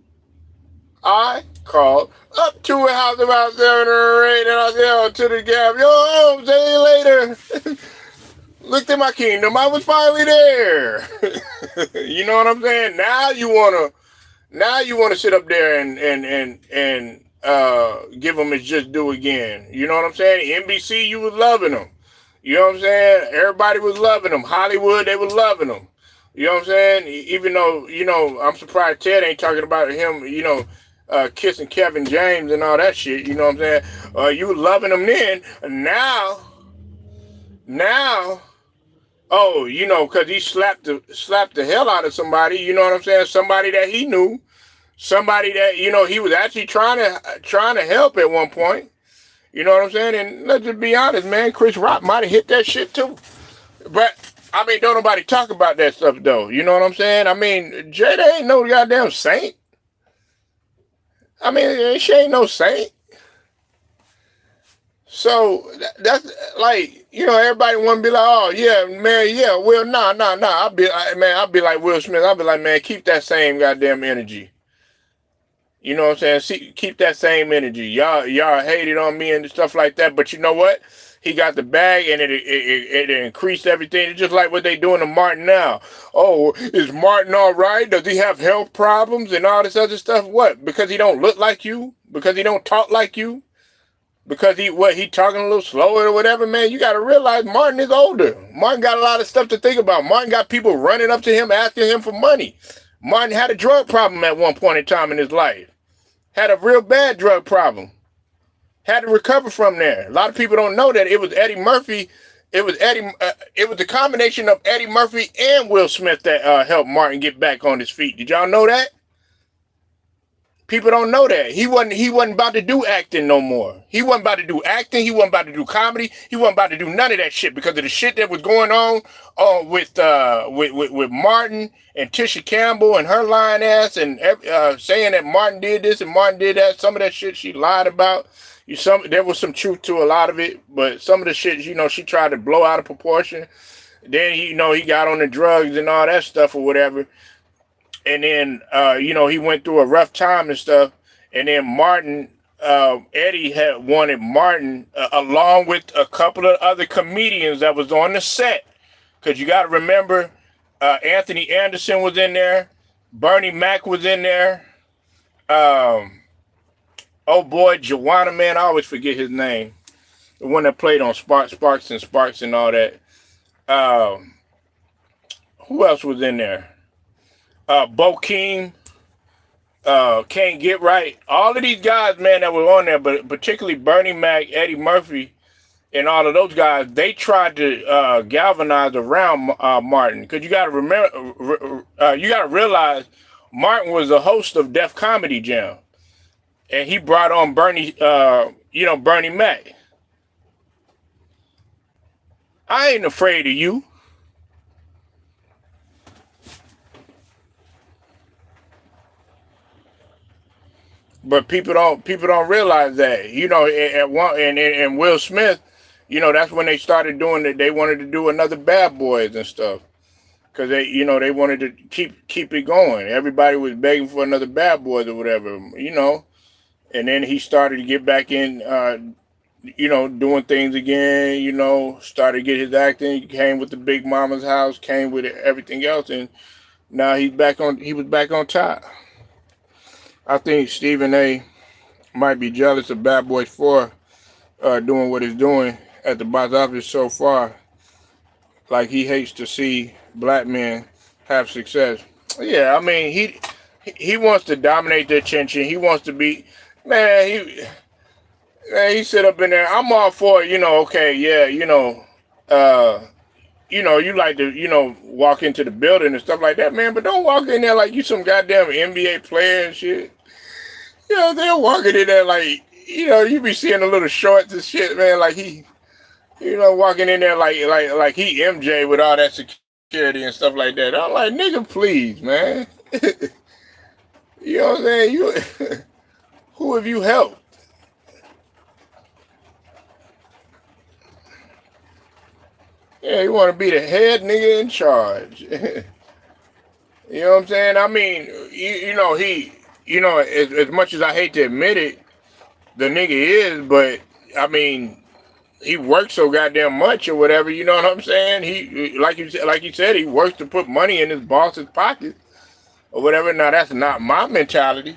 I called up to a house about 7 or 8, and I said to the gap, yo, see you later. Looked at my kingdom, I was finally there. You know what I'm saying? Now you wanna sit up there and give them his just due again. You know what I'm saying? NBC, you was loving them. You know what I'm saying? Everybody was loving them. Hollywood, they were loving them. You know what I'm saying? Even though, I'm surprised Ted ain't talking about him, kissing Kevin James and all that shit. You know what I'm saying? You was loving them then. Now, oh, because he slapped the hell out of somebody. You know what I'm saying? Somebody that he knew. Somebody that, he was actually trying to help at one point. You know what I'm saying? And let's just be honest, man. Chris Rock might have hit that shit too. But, I mean, don't nobody talk about that stuff, though. You know what I'm saying? I mean, Jada ain't no goddamn saint. I mean, she ain't no saint. So, that's like, everybody want to be like, oh, yeah, man, yeah, well, nah. I'll be like Will Smith. I'll be like, man, keep that same goddamn energy. You know what I'm saying? Keep that same energy. Y'all hated on me and stuff like that, but you know what? He got the bag, and it increased everything. It's just like what they doing to Martin now. Oh, is Martin all right? Does he have health problems and all this other stuff? What? Because he don't look like you? Because he don't talk like you? Because he talking a little slower or whatever? Man, you got to realize Martin is older. Martin got a lot of stuff to think about. Martin got people running up to him asking him for money. Martin had a drug problem at one point in time in his life. Had a real bad drug problem. Had to recover from there. A lot of people don't know that it was Eddie Murphy. It was the combination of Eddie Murphy and Will Smith that helped Martin get back on his feet. Did y'all know that? People don't know that. He wasn't about to do acting no more. He wasn't about to do acting. He wasn't about to do comedy. He wasn't about to do none of that shit because of the shit that was going on with Martin and Tisha Campbell and her lying ass and saying that Martin did this and Martin did that. Some of that shit she lied about. There was some truth to a lot of it, but some of the shit, she tried to blow out of proportion. Then he got on the drugs and all that stuff or whatever. And then, he went through a rough time and stuff. And then Eddie had wanted Martin, along with a couple of other comedians that was on the set. Because you got to remember, Anthony Anderson was in there. Bernie Mac was in there. Oh boy, Joanna, man, I always forget his name. The one that played on Sparks and all that. Who else was in there? Bokeem, Can't Get Right. All of these guys, man, that were on there, but particularly Bernie Mac, Eddie Murphy, and all of those guys, they tried to galvanize around Martin. Because you got to remember, you got to realize Martin was a host of Def Comedy Jam. And he brought on Bernie Mac. I ain't afraid of you. But people don't realize that, at one and Will Smith, that's when they started doing it. They wanted to do another Bad Boys and stuff, because they wanted to keep it going. Everybody was begging for another Bad Boys or whatever, And then he started to get back in, doing things again. Started to get his acting. He came with the Big Mama's House, came with everything else, and now he was back on top. I think Stephen A. might be jealous of Bad Boys 4 doing what it's doing at the box office so far. Like, he hates to see black men have success. Yeah, I mean, he wants to dominate the attention. He wants to be, man, he sit up in there. I'm all for, okay, yeah, you like to, walk into the building and stuff like that, man, but don't walk in there like you some goddamn NBA player and shit. They're walking in there like, you be seeing the little shorts and shit, man, like he, walking in there like he MJ with all that security and stuff like that. I'm like, nigga, please, man. You know what I'm saying? Who have you helped? Yeah, you want to be the head nigga in charge. You know what I'm saying? I mean, you know, as much as I hate to admit it, the nigga is, but I mean, he works so goddamn much or whatever. You know what I'm saying? He, like you said, he works to put money in his boss's pocket or whatever. Now that's not my mentality.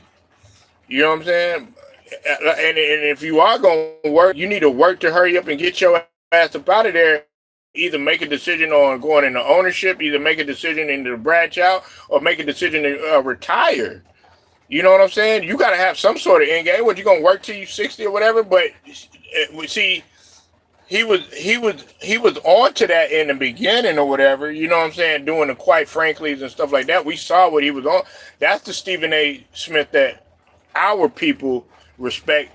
You know what I'm saying? And if you are gonna work, you need to work to hurry up and get your ass up out of there. Either make a decision on going into ownership, either make a decision into branch out, or make a decision to retire. You know what I'm saying? You got to have some sort of end game. What, you gonna work till you 60 or whatever? But we see he was on to that in the beginning or whatever. You know what I'm saying? Doing the quite franklies and stuff like that. We saw what he was on. That's the Stephen A. Smith that our people respect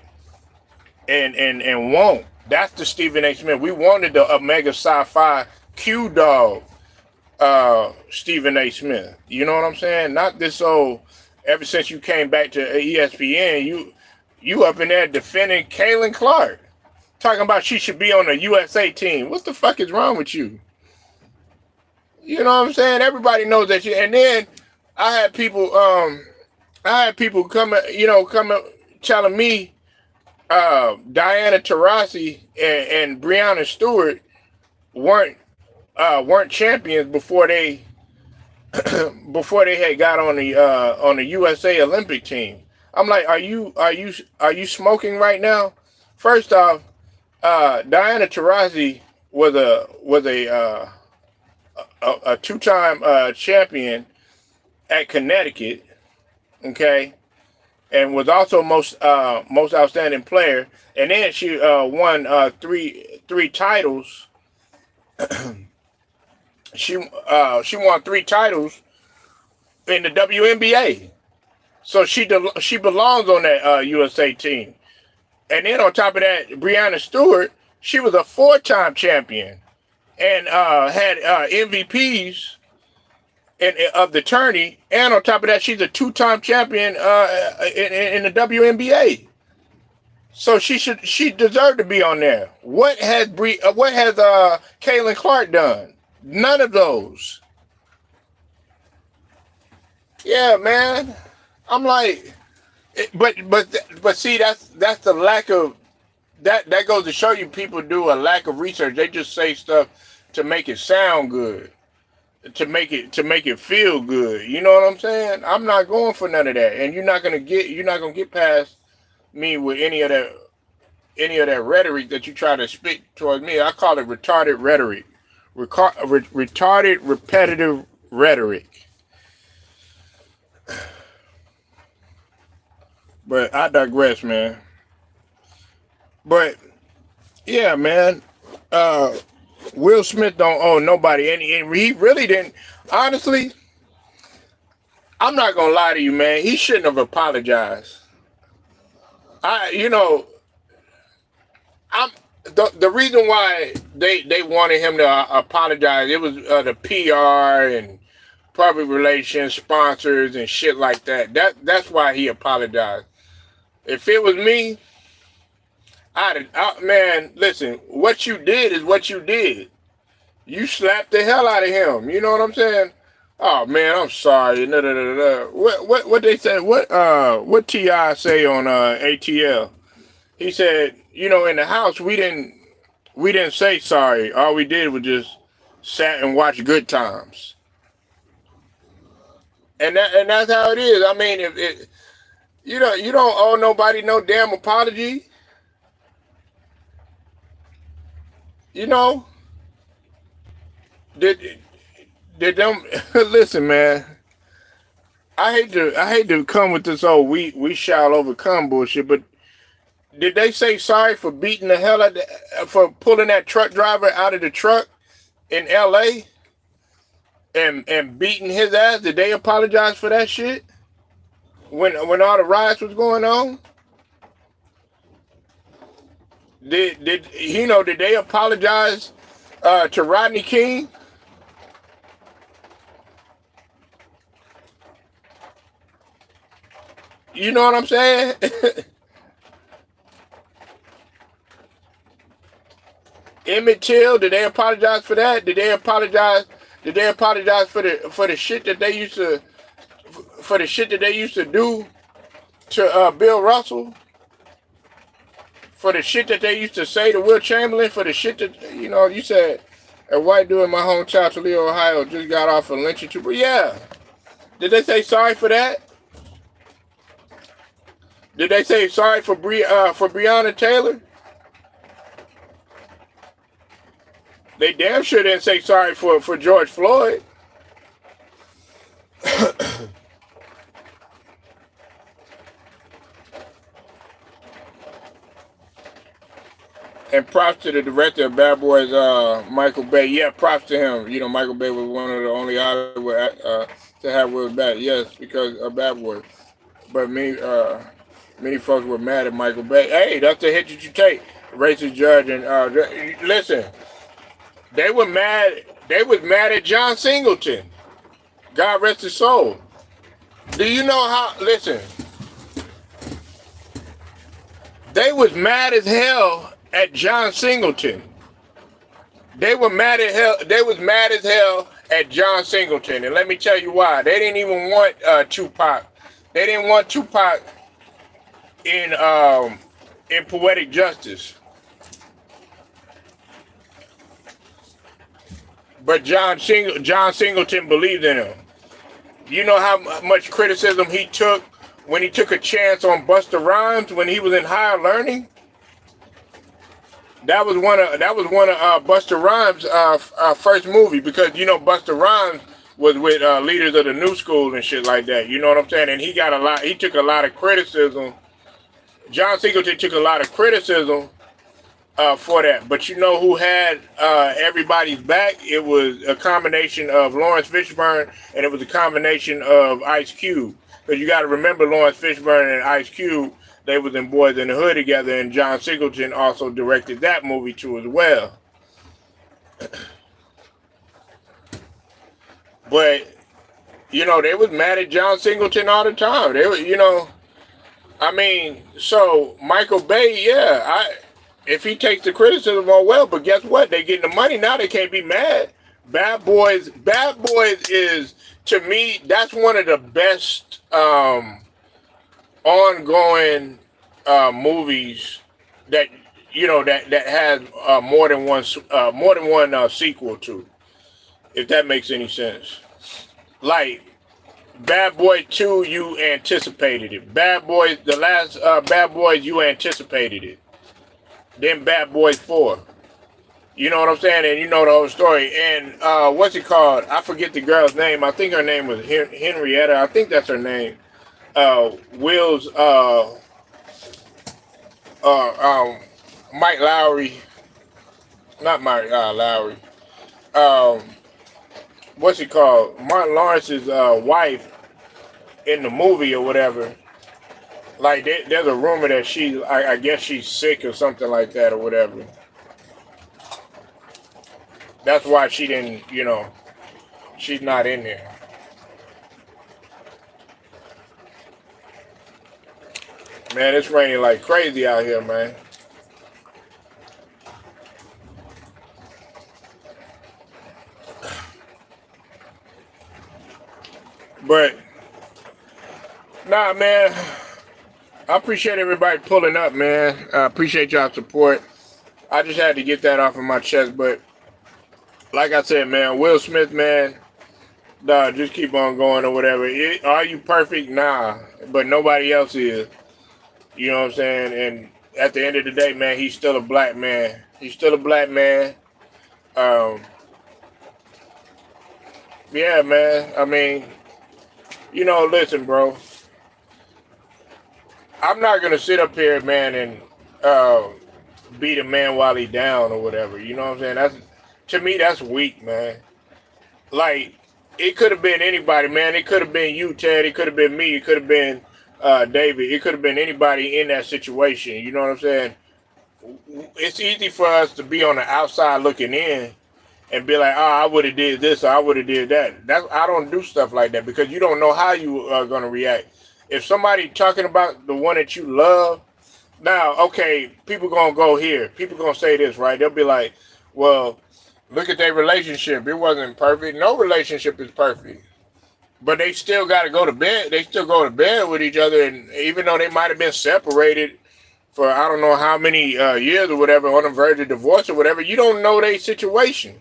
and want. That's the Stephen A. Smith. We wanted the Omega Sci-Fi Q Dog Stephen A. Smith. You know what I'm saying? Not this old. Ever since you came back to ESPN, you up in there defending Kaylin Clark, talking about she should be on the USA team. What the fuck is wrong with you? You know what I'm saying? Everybody knows that you. And then I had people come telling me Diana Taurasi and Breonna Stewart weren't champions before they had got on the USA Olympic team. I'm like, are you smoking right now? First off, Diana Taurasi was a two-time champion at Connecticut, okay, and was also most outstanding player. And then she won three titles. She won 3 titles in the WNBA, so she belongs on that USA team. And then on top of that, Breonna Stewart, she was a 4-time champion and had MVPs of the tourney. And on top of that, she's a 2-time champion in the WNBA. So she deserved to be on there. What has Kaylin Clark done? None of those. Yeah, man. I'm like, but see, that's the lack of that goes to show you people do a lack of research. They just say stuff to make it sound good, to make it feel good. You know what I'm saying? I'm not going for none of that, and you're not gonna get past me with any of that rhetoric that you try to spit towards me. I call it retarded rhetoric. Retarded, repetitive rhetoric. But I digress, man. But yeah, man. Will Smith don't owe nobody, and he really didn't. Honestly, I'm not gonna lie to you, man. He shouldn't have apologized. The reason why they wanted him to apologize, it was the PR and public relations, sponsors and shit like that. That's why he apologized. If it was me, man, listen, what you did is what you did. You slapped the hell out of him. You know what I'm saying? Oh man, I'm sorry. What they said? What T.I. say on ATL? He said, in the house we didn't say sorry. All we did was just sat and watch Good Times. And that's how it is. I mean, if you don't owe nobody no damn apology. Did them listen, man. I hate to come with this old we shall overcome bullshit, but did they say sorry for beating the hell out for pulling that truck driver out of the truck in LA and beating his ass? Did they apologize for that shit when all the riots was going on? Did they apologize to Rodney King? You know what I'm saying? Emmett Till, did they apologize for that? Did they apologize for the shit that they used to do to Bill Russell for the shit that they used to say to Will Chamberlain, for the shit that, you said a white dude in my hometown, Toledo, Ohio, just got off a lynching trooper. Yeah. Did they say sorry for that? Did they say sorry for Breonna Taylor? They damn sure didn't say sorry for George Floyd. And props to the director of Bad Boys, Michael Bay. Yeah, props to him. Michael Bay was one of the only Hollywood to have Will back. Yes, because of Bad Boys. But many folks were mad at Michael Bay. Hey, that's the hit that you take. Racist judge and listen, they were mad. They was mad at John Singleton. God rest his soul. Do you know how? Listen, they was mad as hell at John Singleton. They were mad as hell. They was mad as hell at John Singleton, and let me tell you why. They didn't even want Tupac. They didn't want Tupac in Poetic Justice. But John Singleton believed in him. You know how much criticism he took when he took a chance on Busta Rhymes when he was in Higher Learning? That was one of Busta Rhymes' first movie, because Busta Rhymes was with leaders of the New School and shit like that. You know what I'm saying? And he took a lot of criticism. John Singleton took a lot of criticism for that. But you know who had everybody's back? It was a combination of Lawrence Fishburne, and it was a combination of Ice Cube. Because you got to remember, Lawrence Fishburne and Ice Cube, they was in Boys in the Hood together, and John Singleton also directed that movie too as well. But they was mad at John Singleton all the time. They were, so Michael Bay, yeah, if he takes the criticism, oh well, but guess what? They getting the money now. They can't be mad. Bad Boys is, to me, that's one of the best ongoing movies that that has more than one sequel to, if that makes any sense. Like Bad Boys 2, you anticipated it. Bad Boys, the last Bad Boys, you anticipated it. Then Bad Boys 4. You know what I'm saying? And you know the whole story. And what's it called? I forget the girl's name. I think her name was Henrietta. I think that's her name. Will's Mike Lowry. Not Mike Lowry. What's it called? Martin Lawrence's wife in the movie or whatever. Like there's a rumor that I guess she's sick or something like that or whatever. That's why she didn't, she's not in there. Man, it's raining like crazy out here, man. But, nah, man, I appreciate everybody pulling up, man. I appreciate y'all's support. I just had to get that off of my chest, but like I said, man, Will Smith, man, nah, just keep on going or whatever. Are you perfect? Nah, but nobody else is. You know what I'm saying? And at the end of the day, man, he's still a black man. He's still a black man. Yeah, man. Listen, bro. I'm not going to sit up here, man, and beat a man while he down or whatever. You know what I'm saying? To me, that's weak, man. Like, it could have been anybody, man. It could have been you, Ted. It could have been me. It could have been David. It could have been anybody in that situation. You know what I'm saying? It's easy for us to be on the outside looking in and be like, I would have did this or I would have did that. I don't do stuff like that because you don't know how you are going to react. If somebody talking about the one that you love, now, okay, people going to go here. People going to say this, right? They'll be like, well, look at their relationship. It wasn't perfect. No relationship is perfect. but they still got to go to bed. They still go to bed with each other, and even though they might have been separated for I don't know how many years or whatever, on the verge of divorce or whatever, you don't know their situation.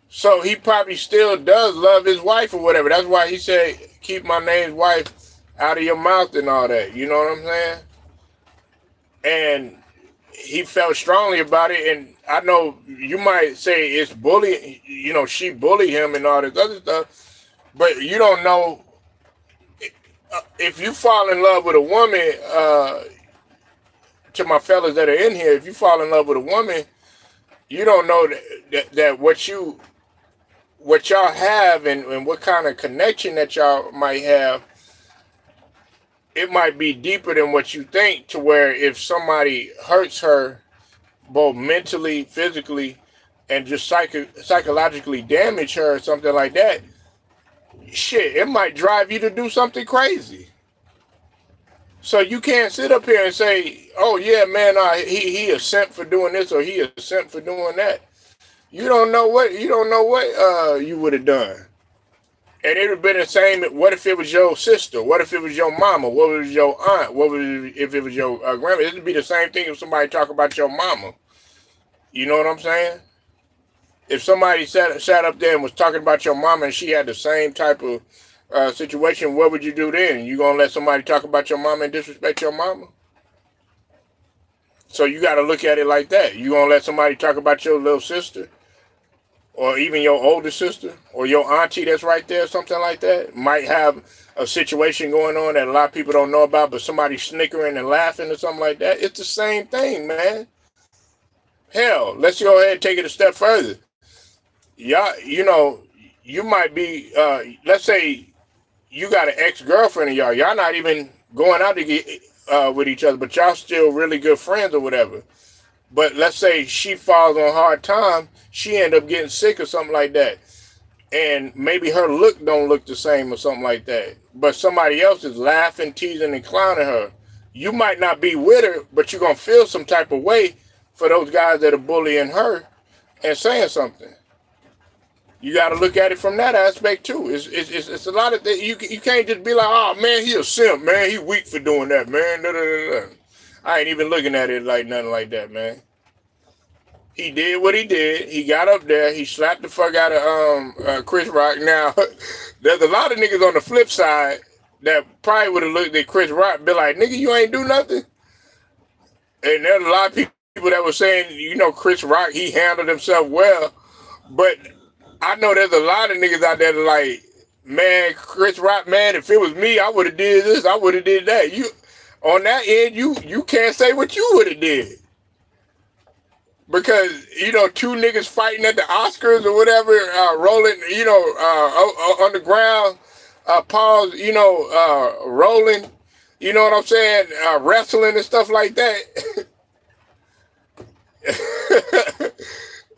So he probably still does love his wife or whatever. That's why he said, "Keep my name's wife out of your mouth" and all that. You know what I'm saying? And he felt strongly about it. And I know you might say it's bullying. You know, she bullied him and all this other stuff. But you don't know if you fall in love with a woman. To my fellas that are in here, if you fall in love with a woman, you don't know that what y'all have and what kind of connection that y'all might have. It might be deeper than what you think, to where if somebody hurts her both mentally, physically, and just psychologically damage her or something like that, shit, it might drive you to do something crazy. So you can't sit up here and say, "Oh yeah, man, he a simp for doing this or he a simp for doing that." You don't know what you would have done, and it would have been the same. What if it was your sister? What if it was your mama? What was your aunt? What was if it was your grandma? It would be the same thing if somebody talk about your mama. You know what I'm saying? If somebody sat up there and was talking about your mama and she had the same type of situation, what would you do then? You gonna let somebody talk about your mama and disrespect your mama? So you got to look at it like that. You gonna let somebody talk about your little sister, or even your older sister, or your auntie that's right there, something like that? Might have a situation going on that a lot of people don't know about, but somebody snickering and laughing or something like that. It's the same thing, man. Hell, let's go ahead and take it a step further. Y'all, you might be, let's say you got an ex-girlfriend of y'all not even going out to get with each other, but y'all still really good friends or whatever. But let's say she falls on hard time, she end up getting sick or something like that, and maybe her look don't look the same or something like that, but somebody else is laughing, teasing, and clowning her. You might not be with her, but you're gonna feel some type of way for those guys that are bullying her and saying something. You got to look at it from that aspect too. It's a lot of things. You can't just be like, "Oh man, he a simp, man. He weak for doing that, man." Da, da, da, da. I ain't even looking at it like nothing like that, man. He did what he did. He got up there. He slapped the fuck out of Chris Rock. Now, there's a lot of niggas on the flip side that probably would have looked at Chris Rock and be like, "Nigga, you ain't do nothing." And there's a lot of people that were saying, Chris Rock, he handled himself well, but I know there's a lot of niggas out there that like, "Man, Chris Rock, man, if it was me, I would have did this, I would have did that." You on that end, you can't say what you would have did, because two niggas fighting at the Oscars or whatever, rolling, on the ground, pause, rolling, you know what I'm saying, wrestling and stuff like that.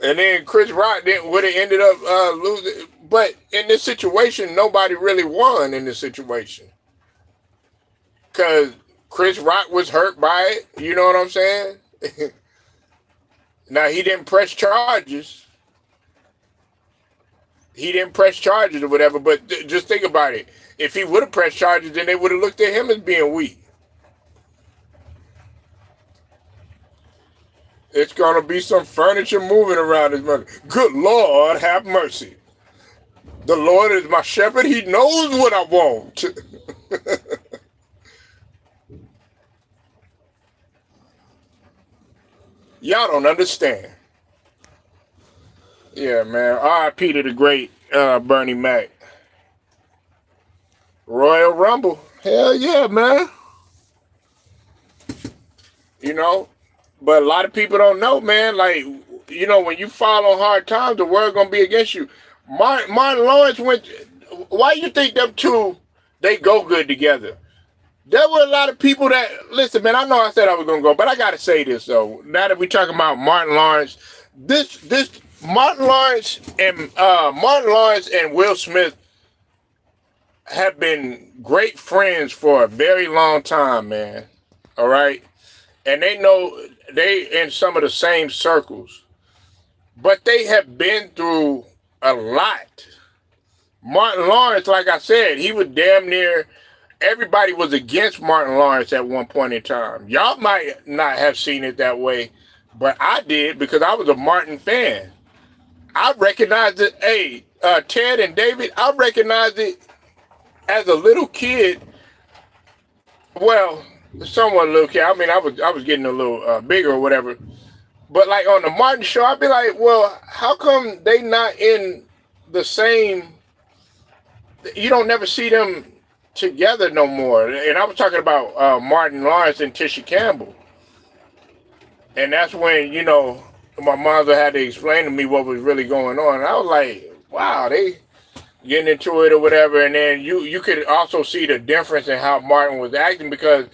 And then Chris Rock would have ended up losing. But in this situation, nobody really won in this situation, because Chris Rock was hurt by it. You know what I'm saying? Now, he didn't press charges. He didn't press charges or whatever, but just think about it. If he would have pressed charges, then they would have looked at him as being weak. It's going to be some furniture moving around this money. Good Lord, have mercy. The Lord is my shepherd. He knows what I want. Y'all don't understand. Yeah, man. R.I.P. to the great Bernie Mac. Royal Rumble. Hell yeah, man. But a lot of people don't know, man. Like, when you fall on hard times, the world gonna be against you. Martin Lawrence went. Why you think them two, they go good together? There were a lot of people that, listen, man, I know I said I was gonna go, but I gotta say this though. Now that we're talking about Martin Lawrence, this Martin Lawrence and Will Smith have been great friends for a very long time, man. All right. And they know they in some of the same circles, but they have been through a lot Martin Lawrence, like I said, he was damn near. Everybody was against Martin Lawrence at one point in time. Y'all might not have seen it that way, but I did because I was a Martin fan. I recognized it. Hey, Ted and David, I recognized it as a little kid. Well, somewhat a little kid. I mean, I was getting a little bigger or whatever. But like on the Martin show, I'd be like, well, how come they not in the same? You don't never see them together no more. And I was talking about Martin Lawrence and Tisha Campbell, and that's when my mother had to explain to me what was really going on. And I was like, wow, they getting into it or whatever. And then you could also see the difference in how Martin was acting because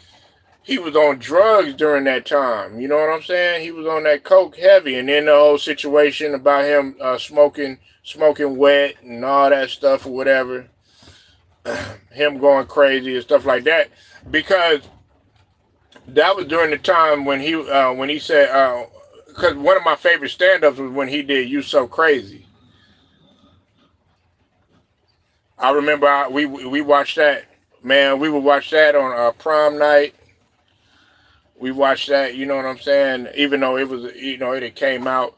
he was on drugs during that time. You know what I'm saying? He was on that coke heavy, and then the whole situation about him smoking wet and all that stuff or whatever, him going crazy and stuff like that. Because that was during the time when he said, because one of my favorite stand-ups was when he did "You So Crazy." I remember we watched that. Man, we would watch that on prom night. We watched that, you know what I'm saying? Even though it was, it had came out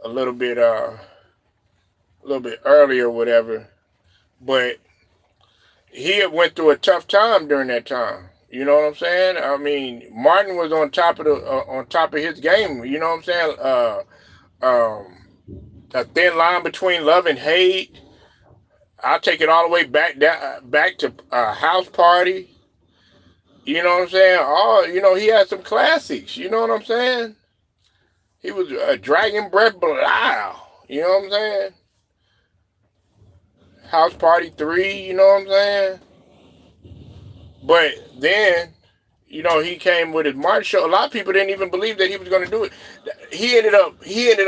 a little bit earlier, or whatever. But he had went through a tough time during that time. You know what I'm saying? I mean, Martin was on top of his game. You know what I'm saying? A thin line between love and hate. I'll take it all the way back to House Party. You know what I'm saying? He had some classics. You know what I'm saying? He was Dragon Breath Belial. You know what I'm saying? House Party 3, you know what I'm saying? But then, he came with his Martin show. A lot of people didn't even believe that he was going to do it. He ended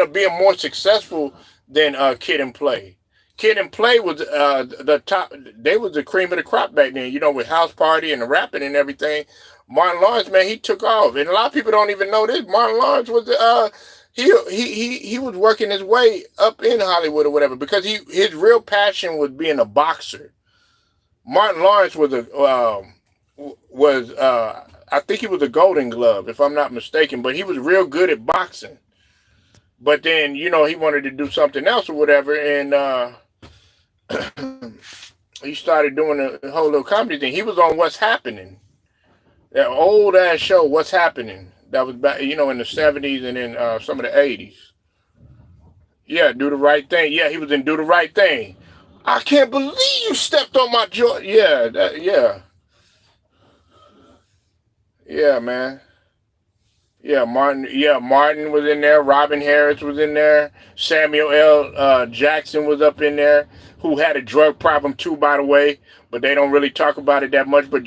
up being more successful than Kid and Play. Kid and Play was the top. They was the cream of the crop back then, with House Party and the rapping and everything. Martin Lawrence, man, he took off, and a lot of people don't even know this. Martin Lawrence was he was working his way up in Hollywood or whatever because his real passion was being a boxer. Martin Lawrence I think he was a Golden Glove if I'm not mistaken, but he was real good at boxing. But then he wanted to do something else or whatever, and he started doing a whole little comedy thing. He was on What's Happening, that old ass show, What's Happening. That was back, in the 70s and then some of the 80s. Yeah, Do the Right Thing. Yeah, he was in Do the Right Thing. I can't believe you stepped on my jaw. Yeah, yeah, man. Yeah, Martin. Yeah, Martin was in there. Robin Harris was in there. Samuel L. Jackson was up in there, who had a drug problem too, by the way. But they don't really talk about it that much. But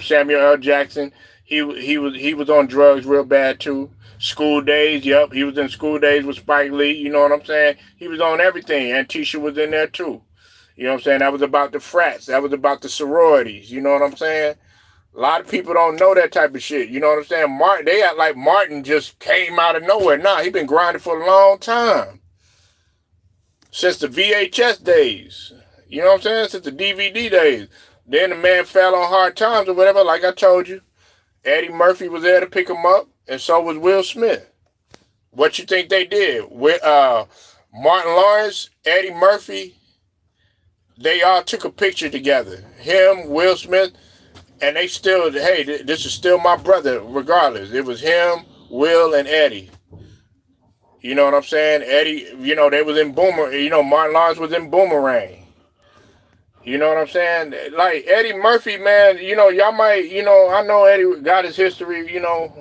Samuel L. Jackson, he was on drugs real bad too. School Days, yep, he was in School Days with Spike Lee. You know what I'm saying? He was on everything. And Tisha was in there too. You know what I'm saying? That was about the frats. That was about the sororities. You know what I'm saying? A lot of people don't know that type of shit. You know what I'm saying? Martin, they act like Martin just came out of nowhere. Nah, he been grinding for a long time. Since the VHS days. You know what I'm saying? Since the DVD days. Then the man fell on hard times or whatever, like I told you. Eddie Murphy was there to pick him up, and so was Will Smith. What you think they did? With Martin Lawrence, Eddie Murphy, they all took a picture together. Him, Will Smith, and they still, hey, this is still my brother, regardless. It was him, Will, and Eddie. You know what I'm saying? Eddie, they was in Martin Lawrence was in Boomerang. You know what I'm saying? Like Eddie Murphy, man, y'all might, I know Eddie got his history,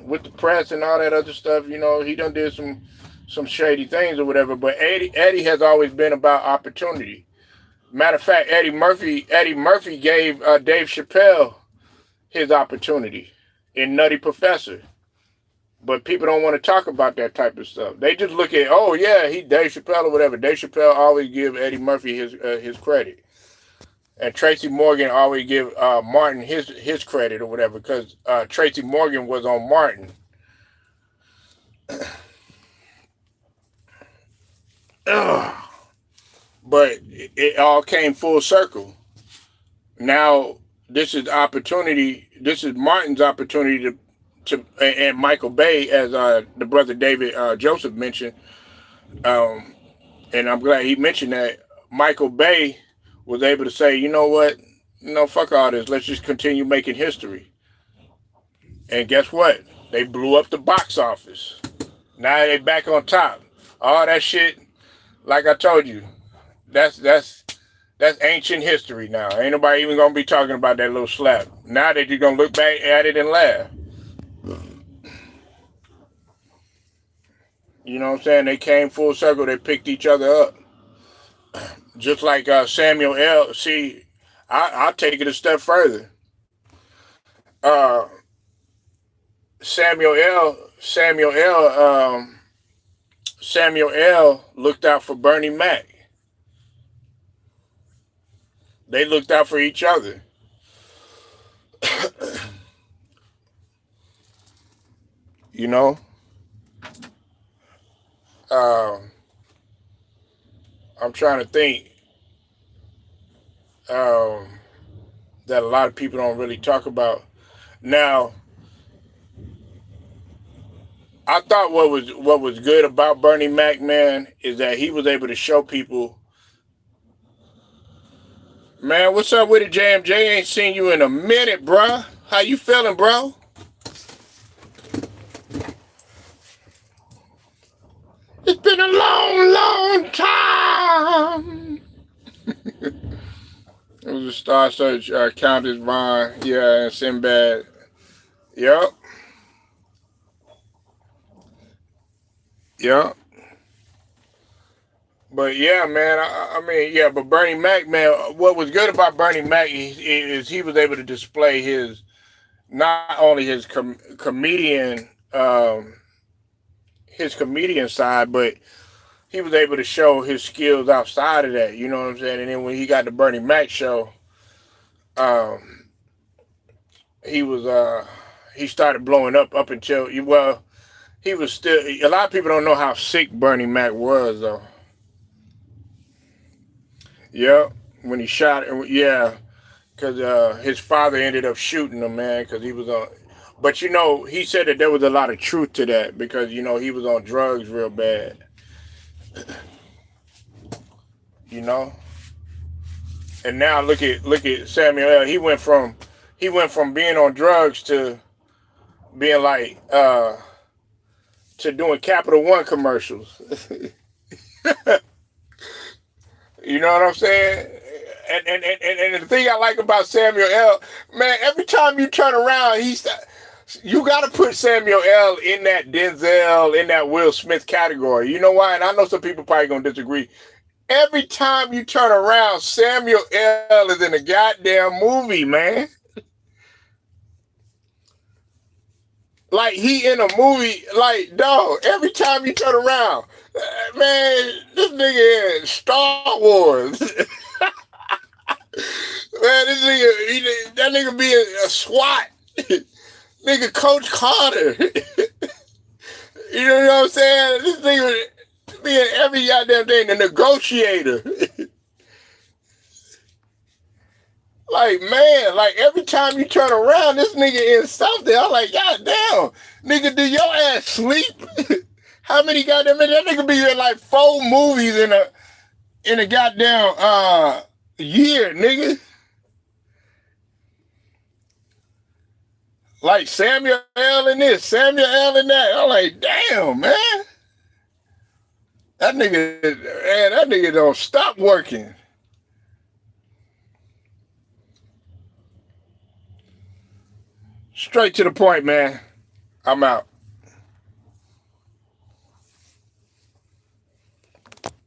with the press and all that other stuff. He done did some shady things or whatever, but Eddie has always been about opportunity. Matter of fact, Eddie Murphy gave Dave Chappelle his opportunity in Nutty Professor. But people don't want to talk about that type of stuff. They just look at, oh yeah, he Dave Chappelle or whatever. Dave Chappelle always give Eddie Murphy his credit, and Tracy Morgan always give Martin his credit or whatever because Tracy Morgan was on Martin. but it all came full circle. Now this is opportunity. This is Martin's opportunity and Michael Bay, as the brother David Joseph mentioned, um, and I'm glad he mentioned that. Michael Bay was able to say, you know what, fuck all this. Let's just continue making history. And guess what? They blew up the box office. Now they back on top. All that shit, like I told you, that's ancient history now. Ain't nobody even gonna be talking about that little slap. Now that you're gonna look back at it and laugh. You know what I'm saying? They came full circle. They picked each other up. Just like Samuel L. See, I'll take it a step further. Uh, Samuel L. Samuel L. looked out for Bernie Mac. They looked out for each other. You know, I'm trying to think that a lot of people don't really talk about. Now, I thought what was good about Bernie Mac, man, is that he was able to show people. Man, what's up with it, JMJ? Ain't seen you in a minute, bruh. How you feeling, bro? It's been a long, long time. It was a Star Search, Countess Vaughn, yeah, and Sinbad. Yep. Yep. But yeah, man, I mean, yeah, but Bernie Mac, man, what was good about Bernie Mac is he was able to display not only his comedian side, but he was able to show his skills outside of that. You know what I'm saying? And then when he got the Bernie Mac show, he started blowing up until he was still. A lot of people don't know how sick Bernie Mac was though. Yeah, when he shot, yeah, because his father ended up shooting him, man, because he was on. But he said that there was a lot of truth to that because he was on drugs real bad. And now look at Samuel L. He went from being on drugs to being like to doing Capital One commercials. You know what I'm saying? And the thing I like about Samuel L., man, every time you turn around, you got to put Samuel L. in that Denzel, in that Will Smith category. You know why? And I know some people probably going to disagree. Every time you turn around, Samuel L. is in a goddamn movie, man. Like, he in a movie, like, dog, every time you turn around, man, this nigga in Star Wars. Man, that nigga be a SWAT. Nigga, Coach Carter. You know what I'm saying? This nigga be in every goddamn thing, the negotiator. Like, man, like every time you turn around, this nigga in something. I'm like, God damn, nigga, do your ass sleep? How many goddamn, that nigga be in like 4 movies in a goddamn year, nigga. Like Samuel L. in this, Samuel L. in that. I'm like, damn, man. That nigga don't stop working. Straight to the point, man. I'm out.